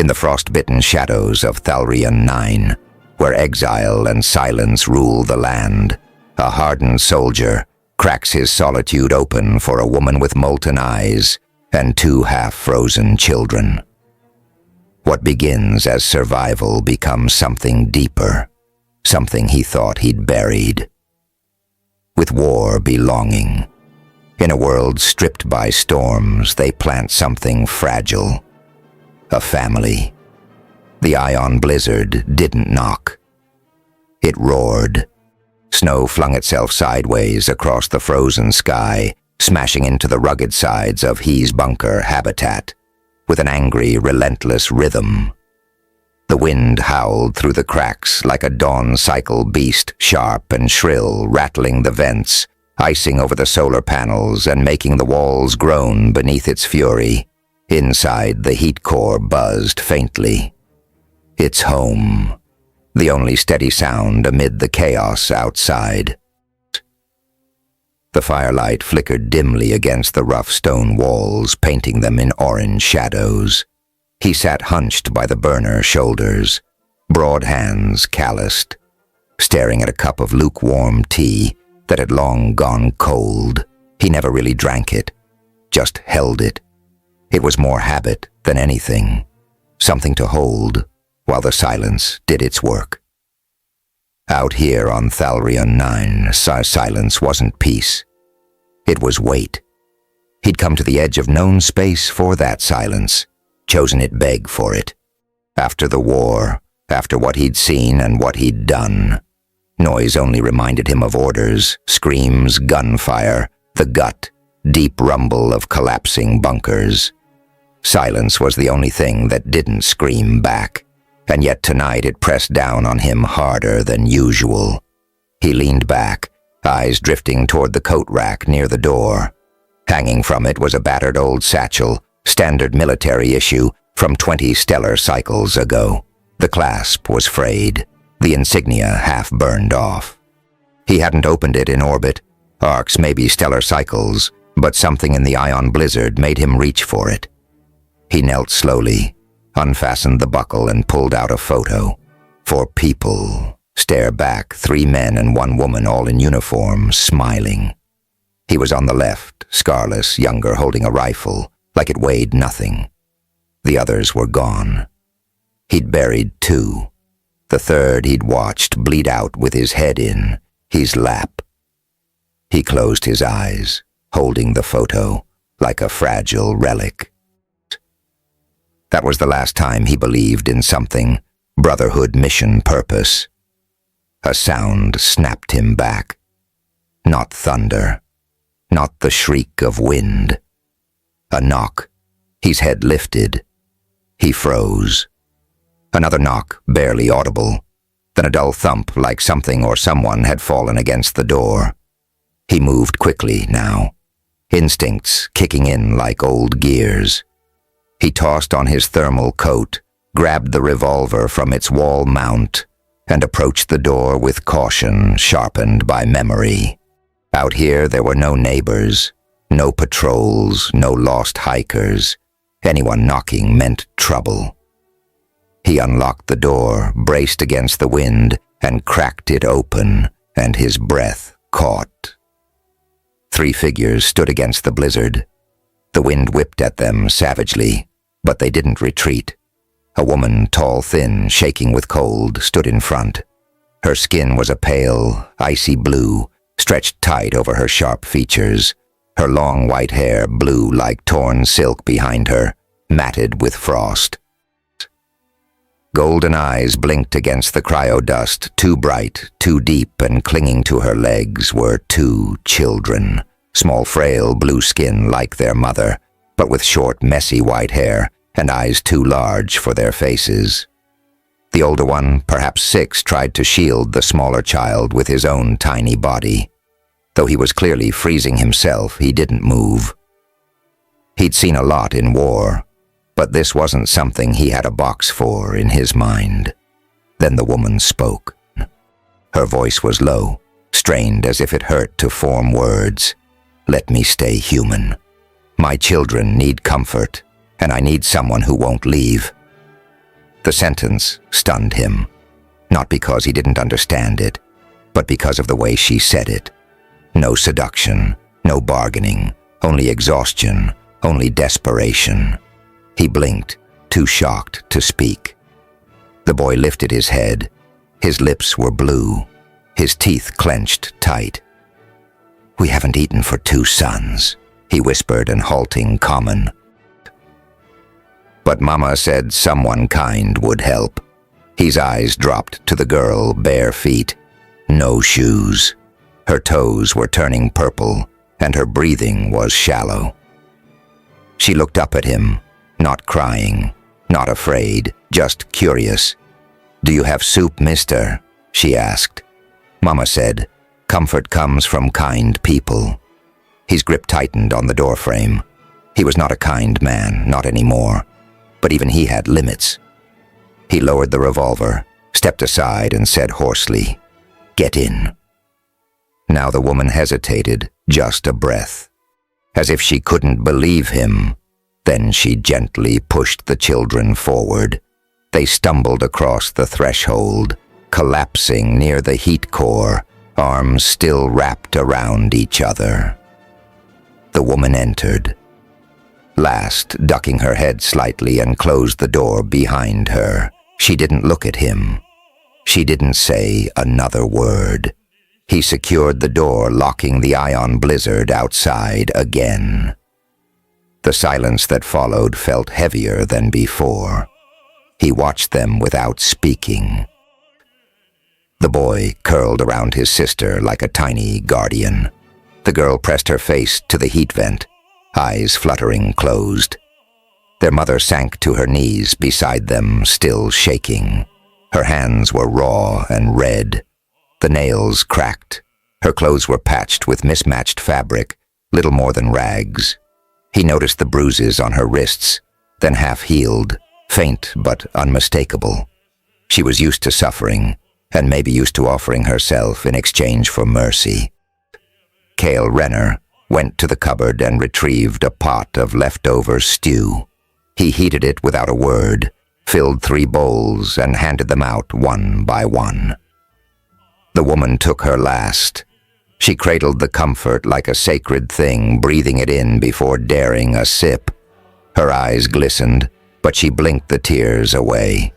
in the frost-bitten shadows of Thalrion 9, where exile and silence rule the land, a hardened soldier cracks his solitude open for a woman with molten eyes and 2 half-frozen children. What begins as survival becomes something deeper, something he thought he'd buried. With war belonging, in a world stripped by storms, they plant something fragile. A family. The ion blizzard didn't knock. It roared. Snow flung itself sideways across the frozen sky, smashing into the rugged sides of He's bunker habitat, with an angry, relentless rhythm. The wind howled through the cracks like a dawn cycle beast, sharp and shrill, rattling the vents, icing over the solar panels and making the walls groan beneath its fury. Inside, the heat core buzzed faintly. It's home, the only steady sound amid the chaos outside. The firelight flickered dimly against the rough stone walls, painting them in orange shadows. He sat hunched by the burner shoulders, broad hands calloused, staring at a cup of lukewarm tea that had long gone cold. He never really drank it, just held it. It was more habit than anything, something to hold while the silence did its work. Out here on Thalrion 9, silence wasn't peace. It was weight. He'd come to the edge of known space for that silence, chosen it beg for it. After the war, after what he'd seen and what he'd done, noise only reminded him of orders, screams, gunfire, the gut, deep rumble of collapsing bunkers. Silence was the only thing that didn't scream back, and yet tonight it pressed down on him harder than usual. He leaned back, eyes drifting toward the coat rack near the door. Hanging from it was a battered old satchel, standard military issue from 20 stellar cycles ago. The clasp was frayed, the insignia half burned off. He hadn't opened it in orbit, arcs maybe stellar cycles, but something in the ion blizzard made him reach for it. He knelt slowly, unfastened the buckle and pulled out a photo. For people, stare back 3 men and 1 woman all in uniform, smiling. He was on the left, scarless, younger, holding a rifle, like it weighed nothing. The others were gone. He'd buried 2. The third he'd watched bleed out with his head in his lap. He closed his eyes, holding the photo like a fragile relic. That was the last time he believed in something, brotherhood, mission, purpose. A sound snapped him back. Not thunder, not the shriek of wind. A knock, his head lifted. He froze. Another knock, barely audible, then a dull thump like something or someone had fallen against the door. He moved quickly now, instincts kicking in like old gears. He tossed on his thermal coat, grabbed the revolver from its wall mount, and approached the door with caution sharpened by memory. Out here there were no neighbors, no patrols, no lost hikers. Anyone knocking meant trouble. He unlocked the door, braced against the wind, and cracked it open, and his breath caught. 3 figures stood against the blizzard. The wind whipped at them savagely, but they didn't retreat. A woman, tall, thin, shaking with cold, stood in front. Her skin was a pale, icy blue, stretched tight over her sharp features. Her long white hair blew like torn silk behind her, matted with frost. Golden eyes blinked against the cryodust, too bright, too deep, and clinging to her legs were 2 children, small, frail, blue skin like their mother, but with short, messy white hair and eyes too large for their faces. The older one, perhaps 6, tried to shield the smaller child with his own tiny body. Though he was clearly freezing himself, he didn't move. He'd seen a lot in war, but this wasn't something he had a box for in his mind. Then the woman spoke. Her voice was low, strained as if it hurt to form words. "Let me stay human. My children need comfort, and I need someone who won't leave." The sentence stunned him, not because he didn't understand it, but because of the way she said it. No seduction, no bargaining, only exhaustion, only desperation. He blinked, too shocked to speak. The boy lifted his head. His lips were blue, his teeth clenched tight. "We haven't eaten for 2 suns," he whispered in halting common. But Mama said someone kind would help. His eyes dropped to the girl, bare feet, no shoes. Her toes were turning purple, and her breathing was shallow. She looked up at him, not crying, not afraid, just curious. "Do you have soup, mister?" she asked. Mama said, "Comfort comes from kind people." His grip tightened on the doorframe. He was not a kind man, not anymore. But even he had limits. He lowered the revolver, stepped aside, and said hoarsely, "Get in." Now the woman hesitated, just a breath. As if she couldn't believe him, then she gently pushed the children forward. They stumbled across the threshold, collapsing near the heat core, arms still wrapped around each other. The woman entered. Last, ducking her head slightly, and closed the door behind her. She didn't look at him. She didn't say another word. He secured the door, locking the ion blizzard outside again. The silence that followed felt heavier than before. He watched them without speaking. The boy curled around his sister like a tiny guardian. The girl pressed her face to the heat vent, eyes fluttering closed. Their mother sank to her knees beside them, still shaking. Her hands were raw and red. The nails cracked. Her clothes were patched with mismatched fabric, little more than rags. He noticed the bruises on her wrists, then half-healed, faint but unmistakable. She was used to suffering, and maybe used to offering herself in exchange for mercy. Cale Renner went to the cupboard and retrieved a pot of leftover stew. He heated it without a word, filled 3 bowls, and handed them out one by one. The woman took her last. She cradled the comfort like a sacred thing, breathing it in before daring a sip. Her eyes glistened, but she blinked the tears away.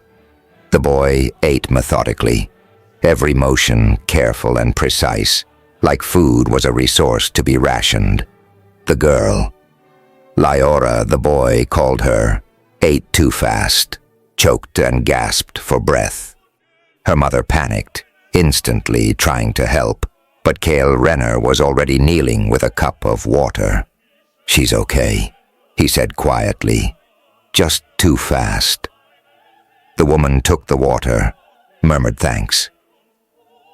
The boy ate methodically, every motion careful and precise, like food was a resource to be rationed. The girl, Lyora, the boy called her, ate too fast, choked and gasped for breath. Her mother panicked, instantly trying to help, but Cale Renner was already kneeling with a cup of water. "She's okay," he said quietly. "Just too fast." The woman took the water, murmured thanks.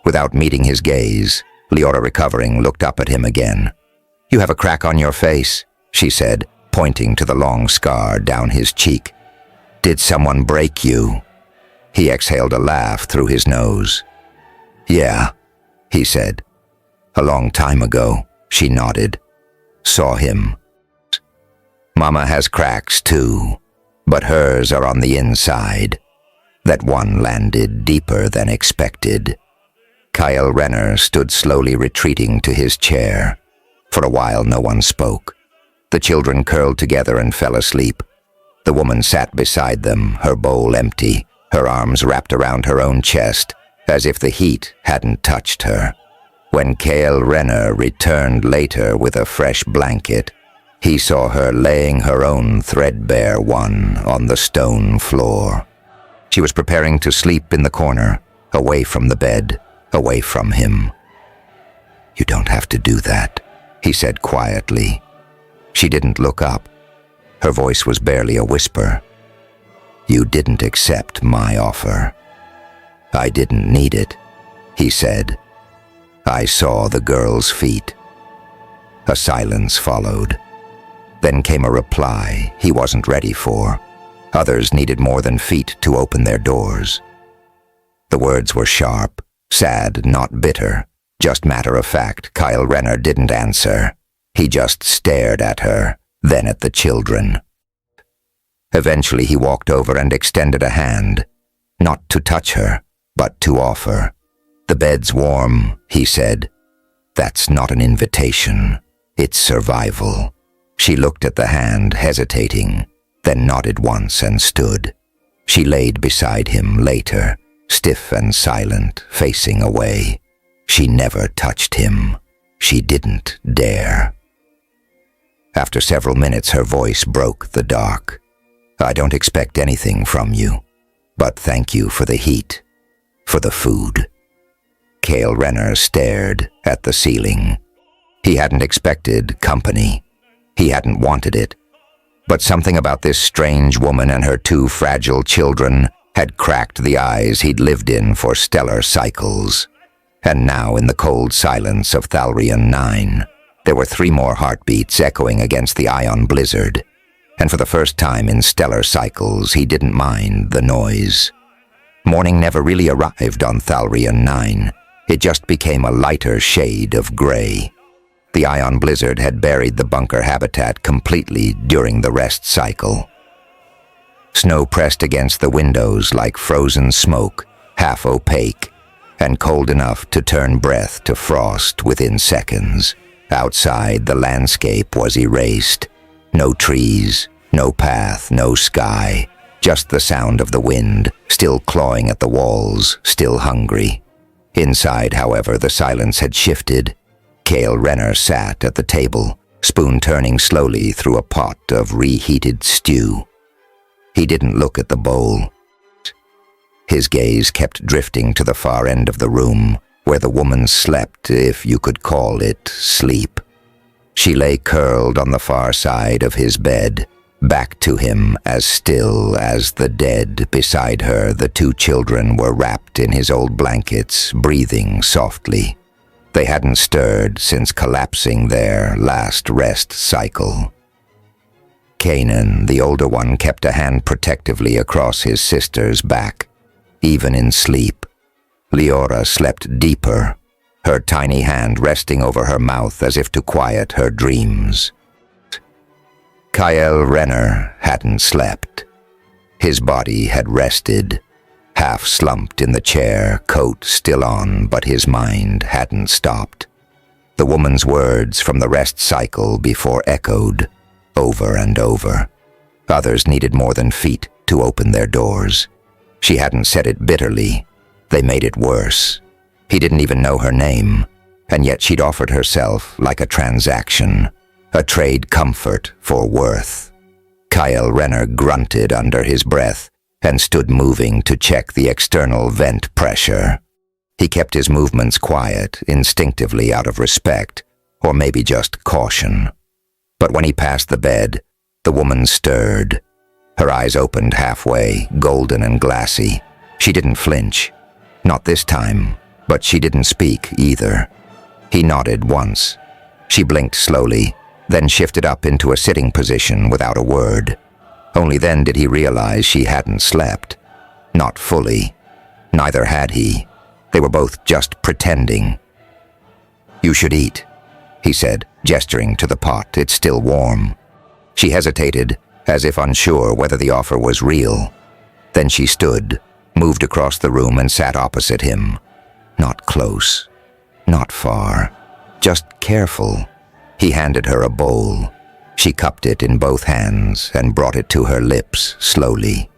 Without meeting his gaze, Leora, recovering, looked up at him again. "You have a crack on your face," she said, pointing to the long scar down his cheek. "Did someone break you?" He exhaled a laugh through his nose. "Yeah," he said. "A long time ago," she nodded. "Saw him." "Mama has cracks too, but hers are on the inside." That one landed deeper than expected. Cale Renner stood slowly retreating to his chair. For a while no one spoke. The children curled together and fell asleep. The woman sat beside them, her bowl empty, her arms wrapped around her own chest, as if the heat hadn't touched her. When Cale Renner returned later with a fresh blanket, he saw her laying her own threadbare one on the stone floor. She was preparing to sleep in the corner, away from the bed, away from him. "You don't have to do that," he said quietly. She didn't look up. Her voice was barely a whisper. "You didn't accept my offer." "I didn't need it," he said. I saw the girl's feet. A silence followed. Then came a reply he wasn't ready for. Others needed more than feet to open their doors. The words were sharp, sad, not bitter, just matter-of-fact. Cale Renner didn't answer. He just stared at her, then at the children. Eventually he walked over and extended a hand, not to touch her, but to offer. "The bed's warm," he said. "That's not an invitation. It's survival." She looked at the hand, hesitating, then nodded once and stood. She laid beside him later, stiff and silent, facing away. She never touched him. She didn't dare. After several minutes, her voice broke the dark. "I don't expect anything from you, but thank you for the heat, for the food." Cale Renner stared at the ceiling. He hadn't expected company. He hadn't wanted it. But something about this strange woman and her two fragile children had cracked the eyes he'd lived in for stellar cycles. And now, in the cold silence of Thalrian 9, there were 3 more heartbeats echoing against the ion blizzard. And for the first time in stellar cycles, he didn't mind the noise. Morning never really arrived on Thalrian 9. It just became a lighter shade of gray. The ion blizzard had buried the bunker habitat completely during the rest cycle. Snow pressed against the windows like frozen smoke, half opaque, and cold enough to turn breath to frost within seconds. Outside, the landscape was erased. No trees, no path, no sky, just the sound of the wind, still clawing at the walls, still hungry. Inside, however, the silence had shifted. Cale Renner sat at the table, spoon turning slowly through a pot of reheated stew. He didn't look at the bowl. His gaze kept drifting to the far end of the room, where the woman slept, if you could call it sleep. She lay curled on the far side of his bed, back to him, as still as the dead. Beside her, the 2 children were wrapped in his old blankets, breathing softly. They hadn't stirred since collapsing their last rest cycle. Kanan, the older one, kept a hand protectively across his sister's back. Even in sleep, Leora slept deeper, her tiny hand resting over her mouth as if to quiet her dreams. Cale Renner hadn't slept. His body had rested, half slumped in the chair, coat still on, but his mind hadn't stopped. The woman's words from the rest cycle before echoed, over and over. Others needed more than feet to open their doors. She hadn't said it bitterly. They made it worse. He didn't even know her name, and yet she'd offered herself like a transaction, a trade comfort for worth. Cale Renner grunted under his breath and stood moving to check the external vent pressure. He kept his movements quiet, instinctively out of respect, or maybe just caution. But when he passed the bed, the woman stirred. Her eyes opened halfway, golden and glassy. She didn't flinch. Not this time, but she didn't speak either. He nodded once. She blinked slowly, then shifted up into a sitting position without a word. Only then did he realize she hadn't slept. Not fully. Neither had he. They were both just pretending. "You should eat," he said, gesturing to the pot. "It's still warm." She hesitated, as if unsure whether the offer was real. Then she stood, moved across the room and sat opposite him. Not close, not far, just careful. He handed her a bowl. She cupped it in both hands and brought it to her lips slowly.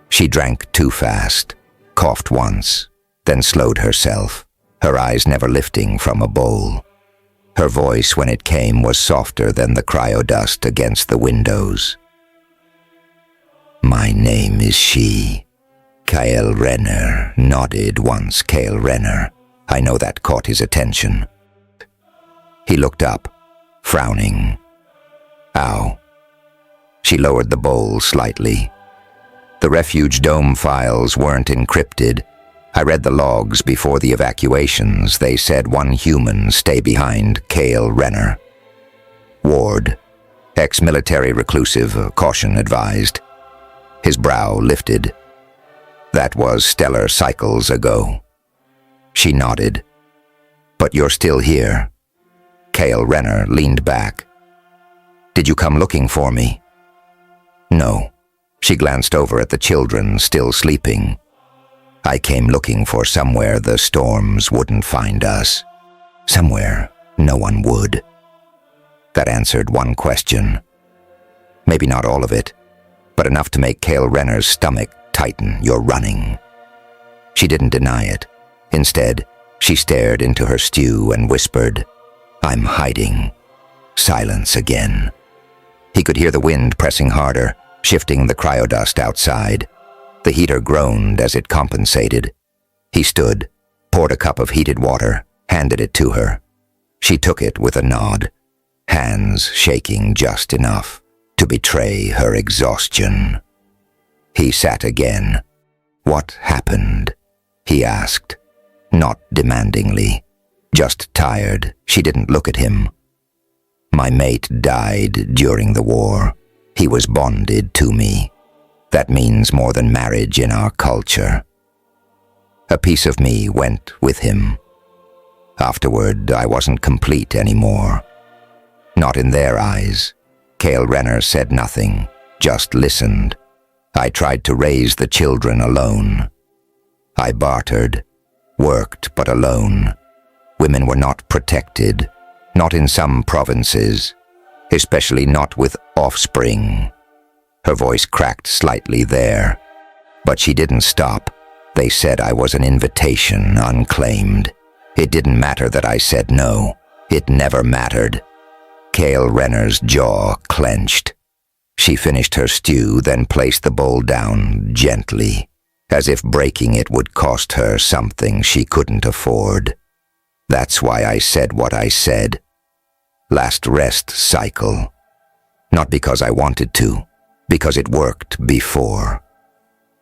She drank too fast, coughed once, then slowed herself, her eyes never lifting from a bowl. Her voice, when it came, was softer than the cryodust against the windows. "My name is she." Cale Renner nodded once. Cale Renner. I know that caught his attention. He looked up, frowning. "Ow." She lowered the bowl slightly. The refuge dome files weren't encrypted. I read the logs before the evacuations. They said 1 human stay behind Cale Renner. Ward, ex-military reclusive, caution advised. His brow lifted. That was stellar cycles ago. She nodded. "But you're still here." Cale Renner leaned back. "Did you come looking for me?" "No," She glanced over at the children still sleeping. I came looking for somewhere the storms wouldn't find us. Somewhere no one would. That answered one question. Maybe not all of it, but enough to make Cale Renner's stomach tighten. You're running. She didn't deny it. Instead, she stared into her stew and whispered, I'm hiding. Silence again. He could hear the wind pressing harder, shifting the cryodust outside. The heater groaned as it compensated. He stood, poured a cup of heated water, handed it to her. She took it with a nod, hands shaking just enough to betray her exhaustion. He sat again. What happened? He asked, not demandingly, just tired. She didn't look at him. My mate died during the war. He was bonded to me. That means more than marriage in our culture. A piece of me went with him. Afterward, I wasn't complete anymore. Not in their eyes. Cale Renner said nothing, just listened. I tried to raise the children alone. I bartered, worked but alone. Women were not protected, not in some provinces, especially not with offspring. Her voice cracked slightly there, but she didn't stop. They said I was an invitation, unclaimed. It didn't matter that I said no. It never mattered. Cale Renner's jaw clenched. She finished her stew, then placed the bowl down gently, as if breaking it would cost her something she couldn't afford. That's why I said what I said. Last rest cycle. Not because I wanted to, because it worked before.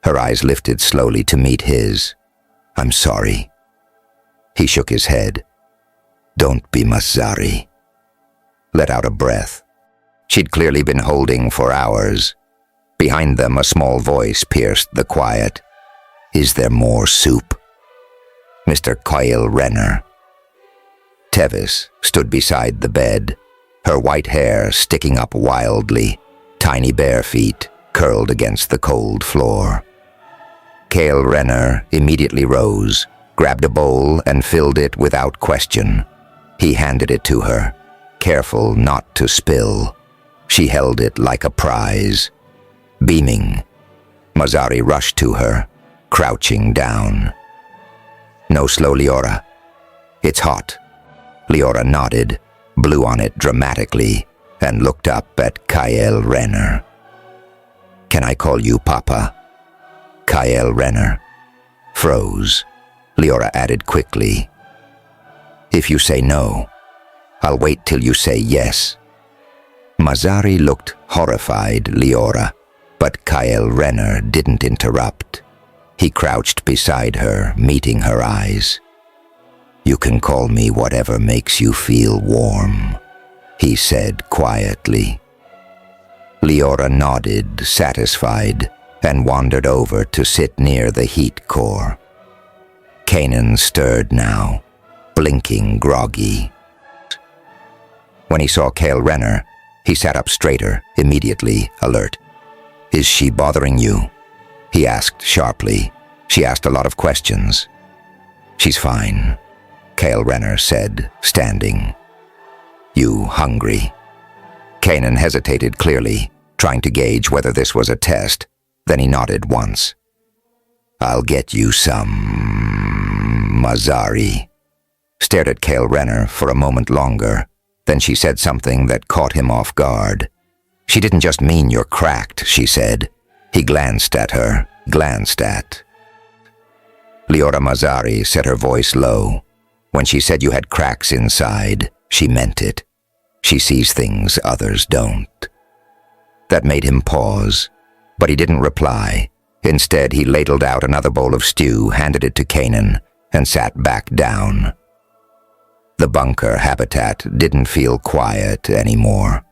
Her eyes lifted slowly to meet his. I'm sorry. He shook his head. Don't be Mazari. Let out a breath. She'd clearly been holding for hours. Behind them, a small voice pierced the quiet. Is there more soup? Mr. Cale Renner. Tevis stood beside the bed, her white hair sticking up wildly, tiny bare feet curled against the cold floor. Cale Renner immediately rose, grabbed a bowl and filled it without question. He handed it to her, careful not to spill. She held it like a prize. Beaming, Mazari rushed to her, crouching down. No slow, Leora. It's hot. Leora nodded, blew on it dramatically, and looked up at Cale Renner. Can I call you Papa? Cale Renner froze. Leora added quickly, if you say no, I'll wait till you say yes. Mazari looked horrified, Leora, but Cale Renner didn't interrupt. He crouched beside her, meeting her eyes. You can call me whatever makes you feel warm, he said quietly. Leora nodded, satisfied, and wandered over to sit near the heat core. Kanan stirred now, blinking groggy. When he saw Cale Renner, he sat up straighter, immediately alert. Is she bothering you? He asked sharply. She asked a lot of questions. She's fine, Cale Renner said, standing. You hungry? Kanan hesitated clearly, trying to gauge whether this was a test. Then he nodded once. I'll get you some... Mazari. Stared at Cale Renner for a moment longer. Then she said something that caught him off guard. She didn't just mean you're cracked, she said. He glanced at her, Leora Mazari said, her voice low. When she said you had cracks inside, she meant it. She sees things others don't. That made him pause, but he didn't reply. Instead, he ladled out another bowl of stew, handed it to Kanan, and sat back down. The bunker habitat didn't feel quiet anymore.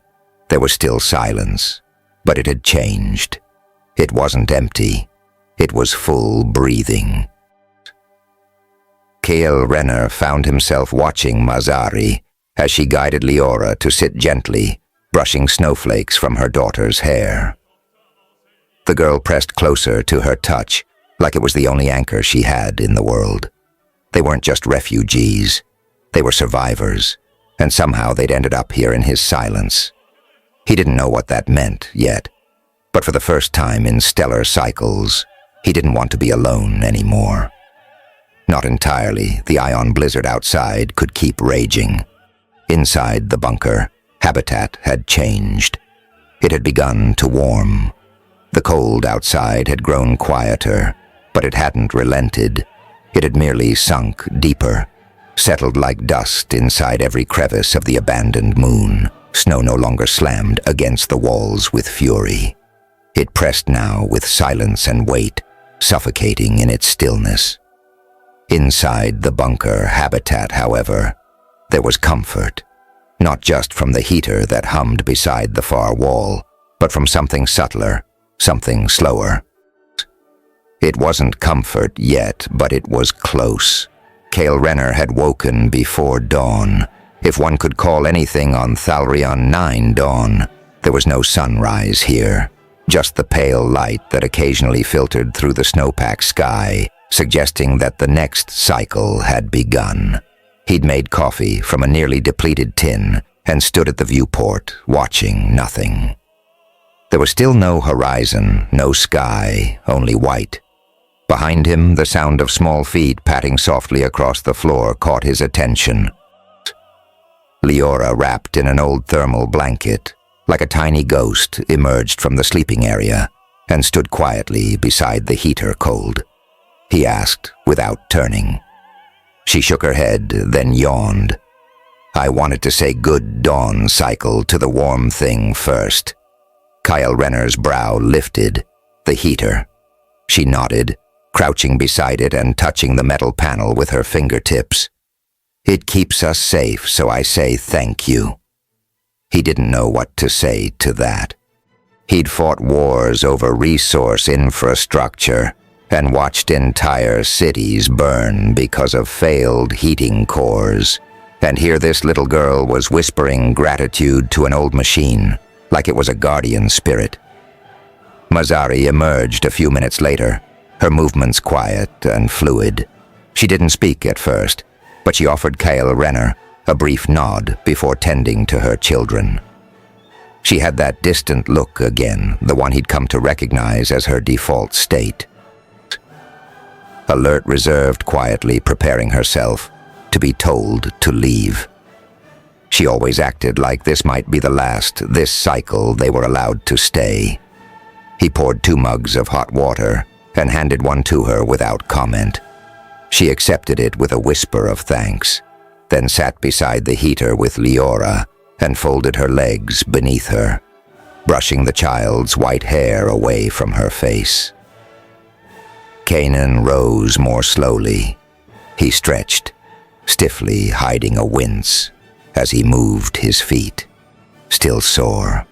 There was still silence, but it had changed. It wasn't empty. It was full breathing. Cale Renner found himself watching Mazari as she guided Leora to sit gently, brushing snowflakes from her daughter's hair. The girl pressed closer to her touch, like it was the only anchor she had in the world. They weren't just refugees. They were survivors, and somehow they'd ended up here in his silence. He didn't know what that meant yet, but for the first time in stellar cycles, he didn't want to be alone anymore. Not entirely. The ion blizzard outside could keep raging. Inside the bunker, habitat had changed. It had begun to warm. The cold outside had grown quieter, but it hadn't relented. It had merely sunk deeper, settled like dust inside every crevice of the abandoned moon. Snow no longer slammed against the walls with fury. It pressed now with silence and weight, suffocating in its stillness. Inside the bunker habitat, however, there was comfort, not just from the heater that hummed beside the far wall, but from something subtler, something slower. It wasn't comfort yet, but it was close. Cale Renner had woken before dawn. If one could call anything on Thalrion 9 dawn, there was no sunrise here, just the pale light that occasionally filtered through the snowpack sky, suggesting that the next cycle had begun. He'd made coffee from a nearly depleted tin and stood at the viewport, watching nothing. There was still no horizon, no sky, only white. Behind him, the sound of small feet patting softly across the floor caught his attention. Leora, wrapped in an old thermal blanket, like a tiny ghost, emerged from the sleeping area and stood quietly beside the heater cold. He asked, without turning. She shook her head, then yawned. I wanted to say good dawn cycle to the warm thing first. Kyle Renner's brow lifted. The heater. She nodded, crouching beside it and touching the metal panel with her fingertips. It keeps us safe, so I say thank you. He didn't know what to say to that. He'd fought wars over resource infrastructure and watched entire cities burn because of failed heating cores. And here this little girl was whispering gratitude to an old machine, like it was a guardian spirit. Mazari emerged a few minutes later, her movements quiet and fluid. She didn't speak at first, but she offered Cale Renner a brief nod before tending to her children. She had that distant look again, the one he'd come to recognize as her default state. Alert, reserved, quietly preparing herself to be told to leave. She always acted like this might be the last, this cycle they were allowed to stay. He poured 2 mugs of hot water and handed one to her without comment. She accepted it with a whisper of thanks, then sat beside the heater with Leora and folded her legs beneath her, brushing the child's white hair away from her face. Kanan rose more slowly. He stretched, stiffly hiding a wince as he moved his feet, still sore.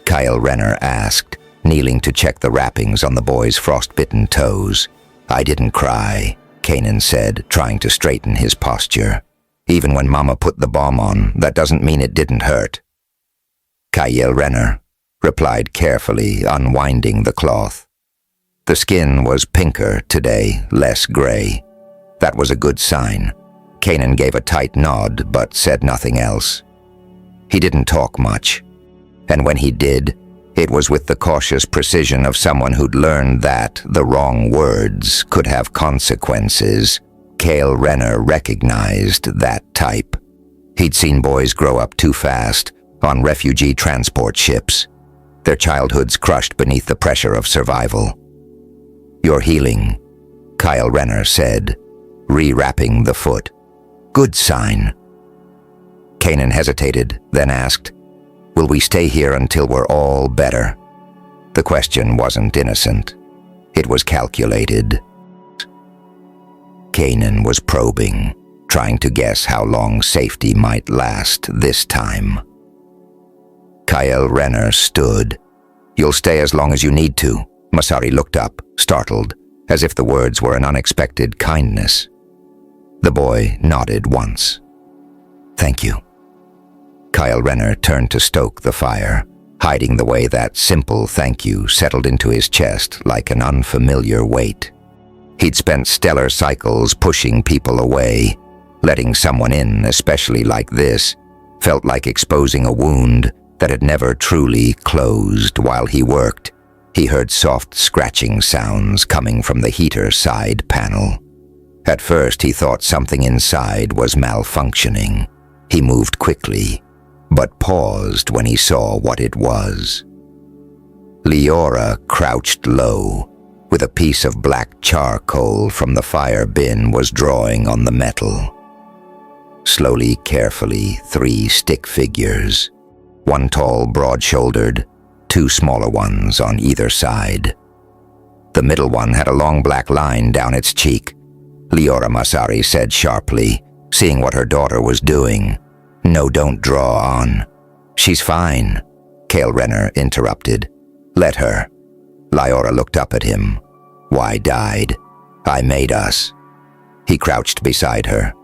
Cale Renner asked, kneeling to check the wrappings on the boy's frostbitten toes. I didn't cry, Kanan said, trying to straighten his posture. Even when Mama put the bomb on, that doesn't mean it didn't hurt. Cale Renner replied carefully, unwinding the cloth. The skin was pinker today, less gray. That was a good sign. Kanan gave a tight nod, but said nothing else. He didn't talk much, and when he did, it was with the cautious precision of someone who'd learned that the wrong words could have consequences. Cale Renner recognized that type. He'd seen boys grow up too fast on refugee transport ships, their childhoods crushed beneath the pressure of survival. You're healing, Cale Renner said, re-wrapping the foot. Good sign. Kanan hesitated, then asked, will we stay here until we're all better? The question wasn't innocent. It was calculated. Kanan was probing, trying to guess how long safety might last this time. Cale Renner stood. You'll stay as long as you need to. Masari looked up, startled, as if the words were an unexpected kindness. The boy nodded once. Thank you. Cale Renner turned to stoke the fire, hiding the way that simple thank you settled into his chest like an unfamiliar weight. He'd spent stellar cycles pushing people away. Letting someone in, especially like this, felt like exposing a wound that had never truly closed. While he worked, he heard soft scratching sounds coming from the heater side panel. At first, he thought something inside was malfunctioning. He moved quickly, but paused when he saw what it was. Leora crouched low, with a piece of black charcoal from the fire bin was drawing on the metal. Slowly, carefully, 3 stick figures, one tall, broad-shouldered, 2 smaller ones on either side. The middle one had a long black line down its cheek. Leora Masari said sharply, seeing what her daughter was doing. "No, don't draw on." "She's fine," Kale Renner interrupted. "Let her." Leora looked up at him. "Why died? I made us." He crouched beside her.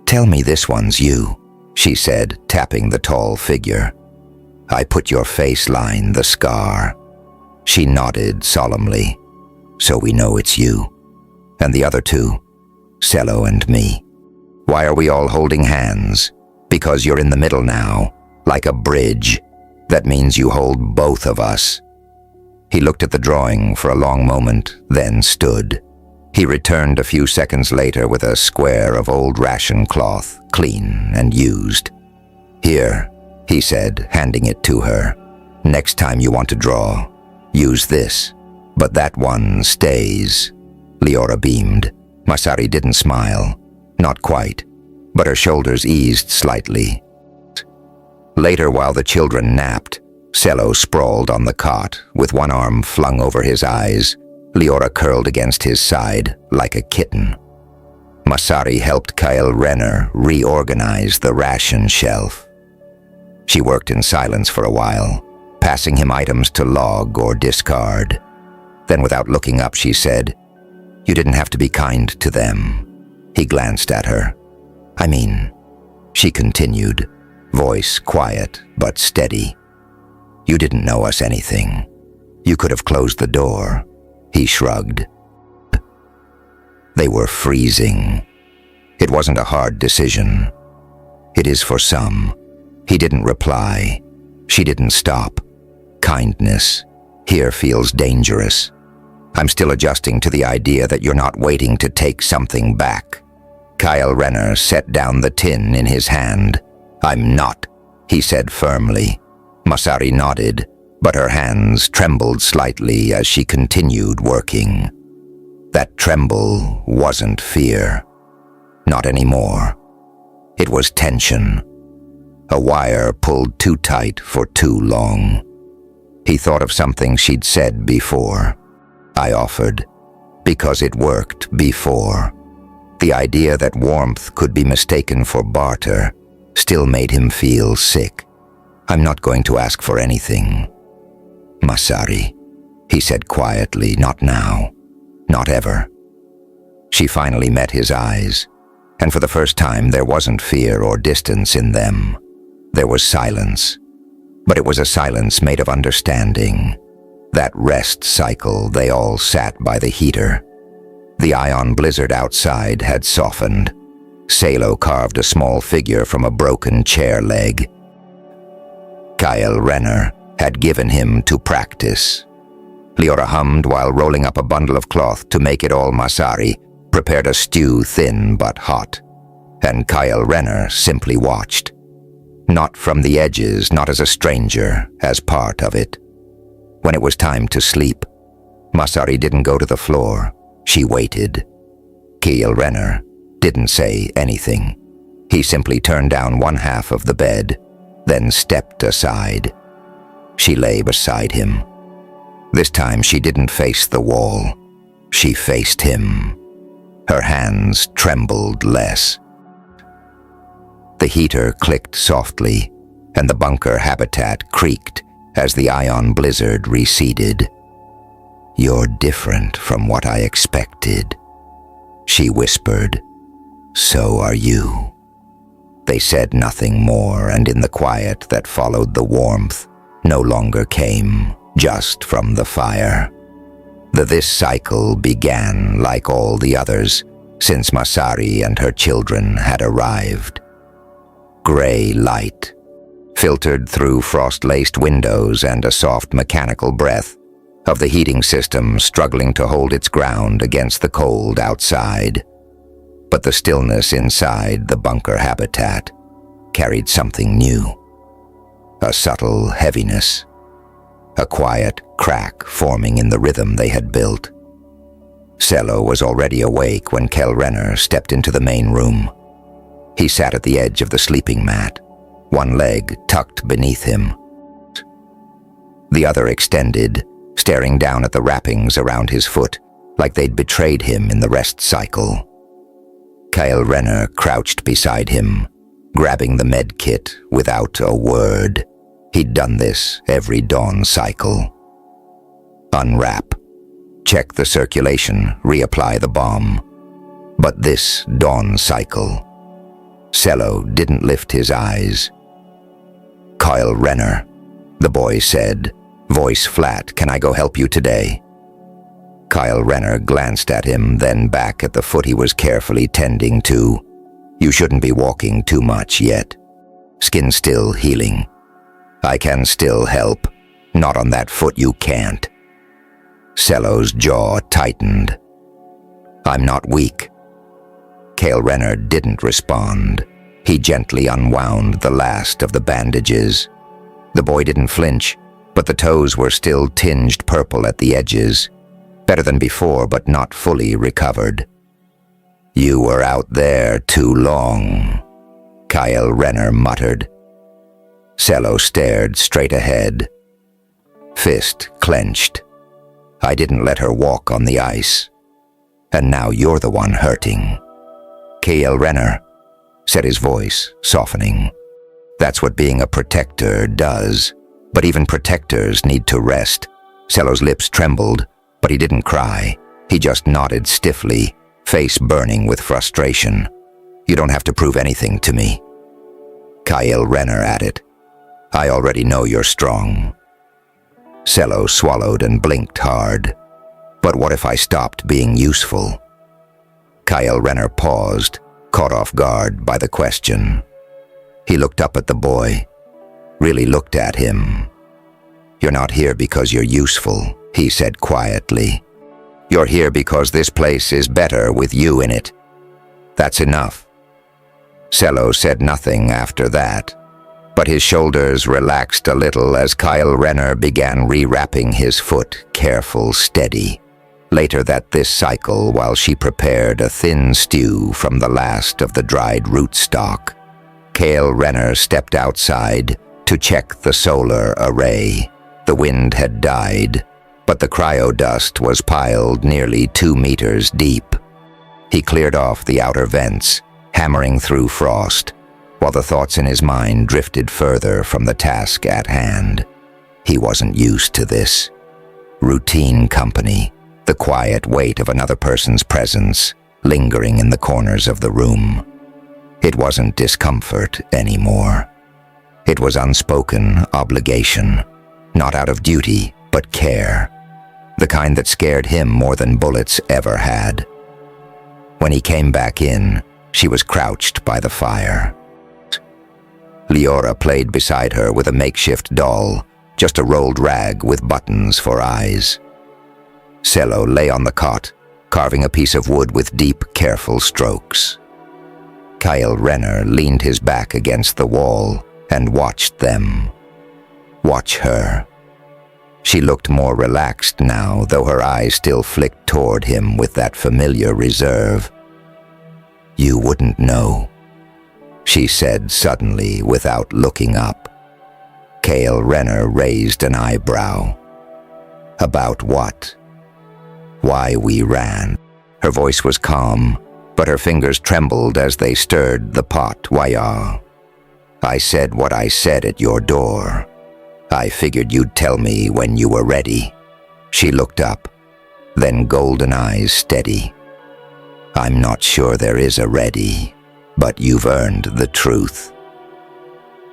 "Tell me this one's you," she said, tapping the tall figure. "I put your face line the scar." She nodded solemnly. "So we know it's you. And the other 2, Cello and me. Why are we all holding hands? Because you're in the middle now, like a bridge. That means you hold both of us." He looked at the drawing for a long moment, then stood. He returned a few seconds later with a square of old ration cloth, clean and used. "Here," he said, handing it to her. "Next time you want to draw, use this. But that one stays." Leora beamed. Masari didn't smile. Not quite, but her shoulders eased slightly. Later, while the children napped, Cello sprawled on the cot, with one arm flung over his eyes. Leora curled against his side like a kitten. Masari helped Kyle Renner reorganize the ration shelf. She worked in silence for a while, passing him items to log or discard. Then, without looking up, she said, "You didn't have to be kind to them." He glanced at her. "I mean," she continued, voice quiet but steady, "you didn't know us anything. You could have closed the door." He shrugged. They were freezing. It wasn't a hard decision. It is for some. He didn't reply. She didn't stop. Kindness here feels dangerous. I'm still adjusting to the idea that you're not waiting to take something back. Kyle Renner set down the tin in his hand. "I'm not," he said firmly. Masari nodded, but her hands trembled slightly as she continued working. That tremble wasn't fear. Not anymore. It was tension. A wire pulled too tight for too long. He thought of something she'd said before. "I offered, because it worked before." The idea that warmth could be mistaken for barter still made him feel sick. "I'm not going to ask for anything." "Masari," he said quietly, "not now. Not ever." She finally met his eyes, and for the first time there wasn't fear or distance in them. There was silence, but it was a silence made of understanding. That rest cycle, they all sat by the heater. The ion blizzard outside had softened. Salo carved a small figure from a broken chair leg. Kyle Renner had given him to practice. Leora hummed while rolling up a bundle of cloth to make it all Masari, prepared a stew thin but hot. And Kyle Renner simply watched. Not from the edges, not as a stranger, as part of it. When it was time to sleep, Masari didn't go to the floor. She waited. Kyle Renner didn't say anything. He simply turned down one half of the bed, then stepped aside. She lay beside him. This time she didn't face the wall. She faced him. Her hands trembled less. The heater clicked softly, and the bunker habitat creaked as the ion blizzard receded. "You're different from what I expected," she whispered. "So are you." They said nothing more, and in the quiet that followed the warmth, no longer came just from the fire. This cycle began like all the others since Masari and her children had arrived. Gray light filtered through frost-laced windows and a soft mechanical breath of the heating system struggling to hold its ground against the cold outside. But the stillness inside the bunker habitat carried something new. A subtle heaviness, a quiet crack forming in the rhythm they had built. Cello was already awake when Kel Renner stepped into the main room. He sat at the edge of the sleeping mat, one leg tucked beneath him, the other extended, staring down at the wrappings around his foot like they'd betrayed him in the rest cycle. Kyle Renner crouched beside him, grabbing the med kit without a word. He'd done this every dawn cycle. Unwrap, check the circulation, reapply the bomb. But this dawn cycle, Cello didn't lift his eyes. Kyle Renner, the boy said, voice flat, can I go help you today? Kyle Renner glanced at him, then back at the foot he was carefully tending to. You shouldn't be walking too much yet. Skin still healing. I can still help. Not on that foot you can't. Cello's jaw tightened. I'm not weak. Kyle Renner didn't respond. He gently unwound the last of the bandages. The boy didn't flinch, but the toes were still tinged purple at the edges. Better than before, but not fully recovered. You were out there too long, Kyle Renner muttered. Cello stared straight ahead, fist clenched. I didn't let her walk on the ice, and now you're the one hurting. Kyle Renner, said his voice, softening. That's what being a protector does, but even protectors need to rest. Cello's lips trembled, but he didn't cry. He just nodded stiffly, face burning with frustration. You don't have to prove anything to me. Kyle Renner added. I already know you're strong. Cello swallowed and blinked hard. But what if I stopped being useful? Kyle Renner paused, caught off guard by the question. He looked up at the boy, really looked at him. You're not here because you're useful, he said quietly. You're here because this place is better with you in it. That's enough. Cello said nothing after that, but his shoulders relaxed a little as Kyle Renner began rewrapping his foot, careful, steady. Later this cycle, while she prepared a thin stew from the last of the dried rootstock, Kyle Renner stepped outside to check the solar array. The wind had died, but the cryodust was piled nearly 2 meters deep. He cleared off the outer vents, hammering through frost, while the thoughts in his mind drifted further from the task at hand. He wasn't used to this. Routine company, the quiet weight of another person's presence, lingering in the corners of the room. It wasn't discomfort anymore. It was unspoken obligation, not out of duty, but care. The kind that scared him more than bullets ever had. When he came back in, she was crouched by the fire. Leora played beside her with a makeshift doll, just a rolled rag with buttons for eyes. Cello lay on the cot, carving a piece of wood with deep, careful strokes. Kyle Renner leaned his back against the wall and watched them. Watch her. She looked more relaxed now, though her eyes still flicked toward him with that familiar reserve. You wouldn't know, she said suddenly without looking up. Kyle Renner raised an eyebrow. About what? Why we ran. Her voice was calm, but her fingers trembled as they stirred the pot. Why, I said what I said at your door. I figured you'd tell me when you were ready. She looked up, then golden eyes steady. I'm not sure there is a ready, but you've earned the truth.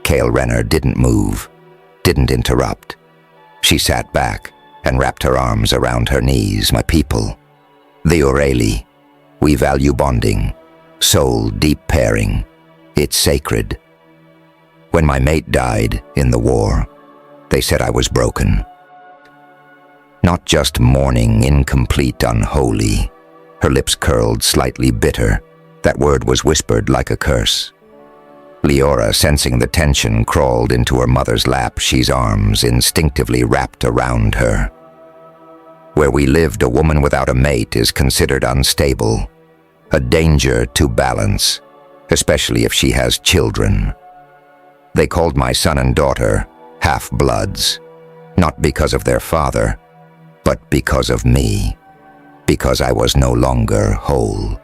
Kyle Renner didn't move. didn't interrupt. She sat back and wrapped her arms around her knees. My people, the O'Reilly, we value bonding, soul-deep pairing. It's sacred. When my mate died in the war, they said I was broken. Not just mourning, incomplete, unholy. Her lips curled, slightly bitter. That word was whispered like a curse. Leora, sensing the tension, crawled into her mother's lap, she's arms instinctively wrapped around her. Where we lived, a woman without a mate is considered unstable, a danger to balance, especially if she has children. They called my son and daughter half-bloods, not because of their father, but because of me, because I was no longer whole.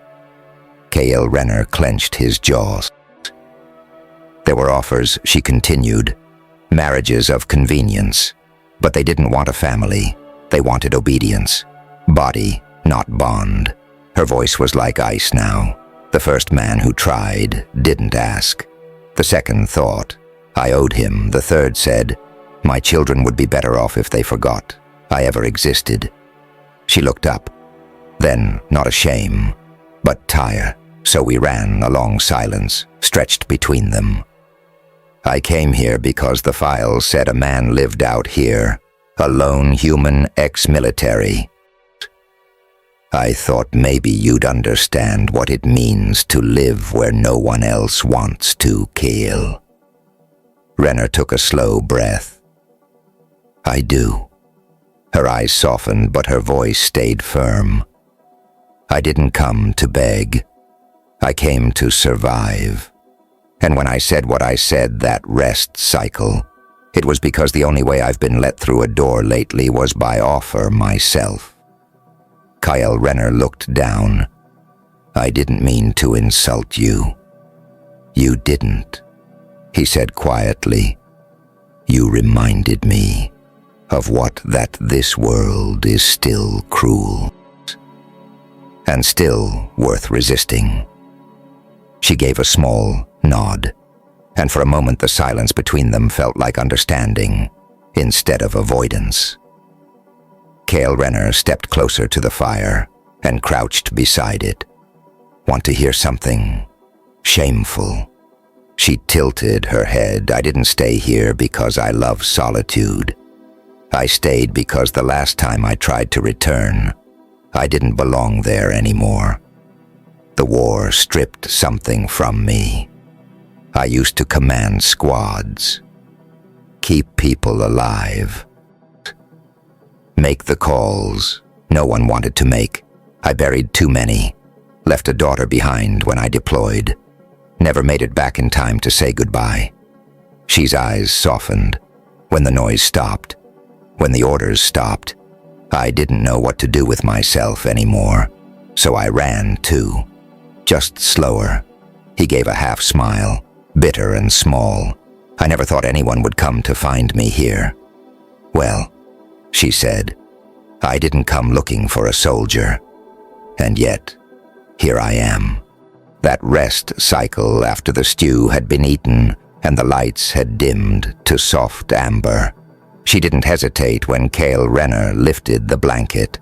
K.L. Renner clenched his jaws. There were offers, she continued, marriages of convenience, but they didn't want a family. They wanted obedience, body, not bond. Her voice was like ice now. The first man who tried didn't ask. The second thought, I owed him. The third said, my children would be better off if they forgot I ever existed. She looked up. Then, not a shame, but tire. So we ran along silence, stretched between them. I came here because the files said a man lived out here, a lone human ex-military. I thought maybe you'd understand what it means to live where no one else wants to kill. Renner took a slow breath. I do. Her eyes softened, but her voice stayed firm. I didn't come to beg. I came to survive. And when I said what I said, that rest cycle, it was because the only way I've been let through a door lately was by offer myself. Kyle Renner looked down. I didn't mean to insult you. You didn't, he said quietly. You reminded me of what that this world is still cruel and still worth resisting. She gave a small nod, and for a moment the silence between them felt like understanding instead of avoidance. K.L. Renner stepped closer to the fire and crouched beside it. Want to hear something shameful? She tilted her head. I didn't stay here because I love solitude. I stayed because the last time I tried to return, I didn't belong there anymore. The war stripped something from me. I used to command squads, keep people alive, make the calls no one wanted to make. I buried too many, left a daughter behind when I deployed, never made it back in time to say goodbye. She's eyes softened when the noise stopped, when the orders stopped. I didn't know what to do with myself anymore, so I ran too, just slower. He gave a half smile, bitter and small. I never thought anyone would come to find me here. Well, she said, I didn't come looking for a soldier. And yet, here I am. That rest cycle after the stew had been eaten and the lights had dimmed to soft amber. She didn't hesitate when K.L. Renner lifted the blanket.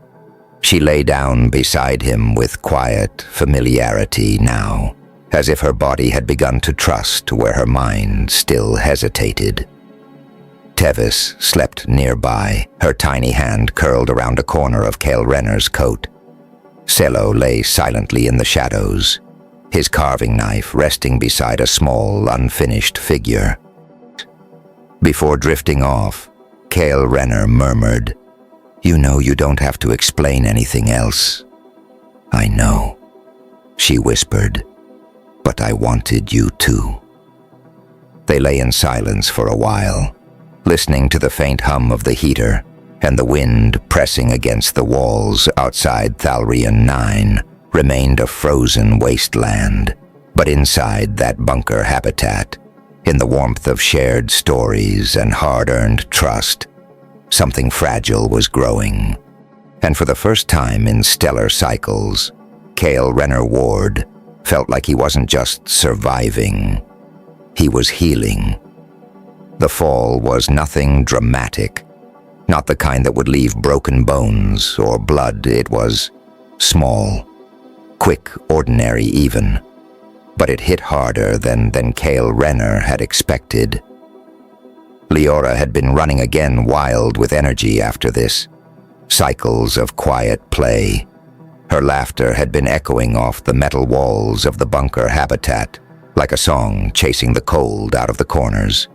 She lay down beside him with quiet familiarity now, as if her body had begun to trust where her mind still hesitated. Tevis slept nearby, her tiny hand curled around a corner of K.L. Renner's coat. Selo lay silently in the shadows, his carving knife resting beside a small, unfinished figure. Before drifting off, K.L. Renner murmured, You know you don't have to explain anything else. I know, she whispered, but I wanted you to. They lay in silence for a while, listening to the faint hum of the heater and the wind pressing against the walls outside Thalrian 9 remained a frozen wasteland. But inside that bunker habitat, in the warmth of shared stories and hard-earned trust, something fragile was growing. And for the first time in stellar cycles, K.L. Renner Ward felt like he wasn't just surviving, he was healing. The fall was nothing dramatic, not the kind that would leave broken bones or blood. It was small, quick, ordinary even, but it hit harder than Cale Renner had expected. Leora had been running again, wild with energy after this. Cycles of quiet play. Her laughter had been echoing off the metal walls of the bunker habitat, like a song chasing the cold out of the corners.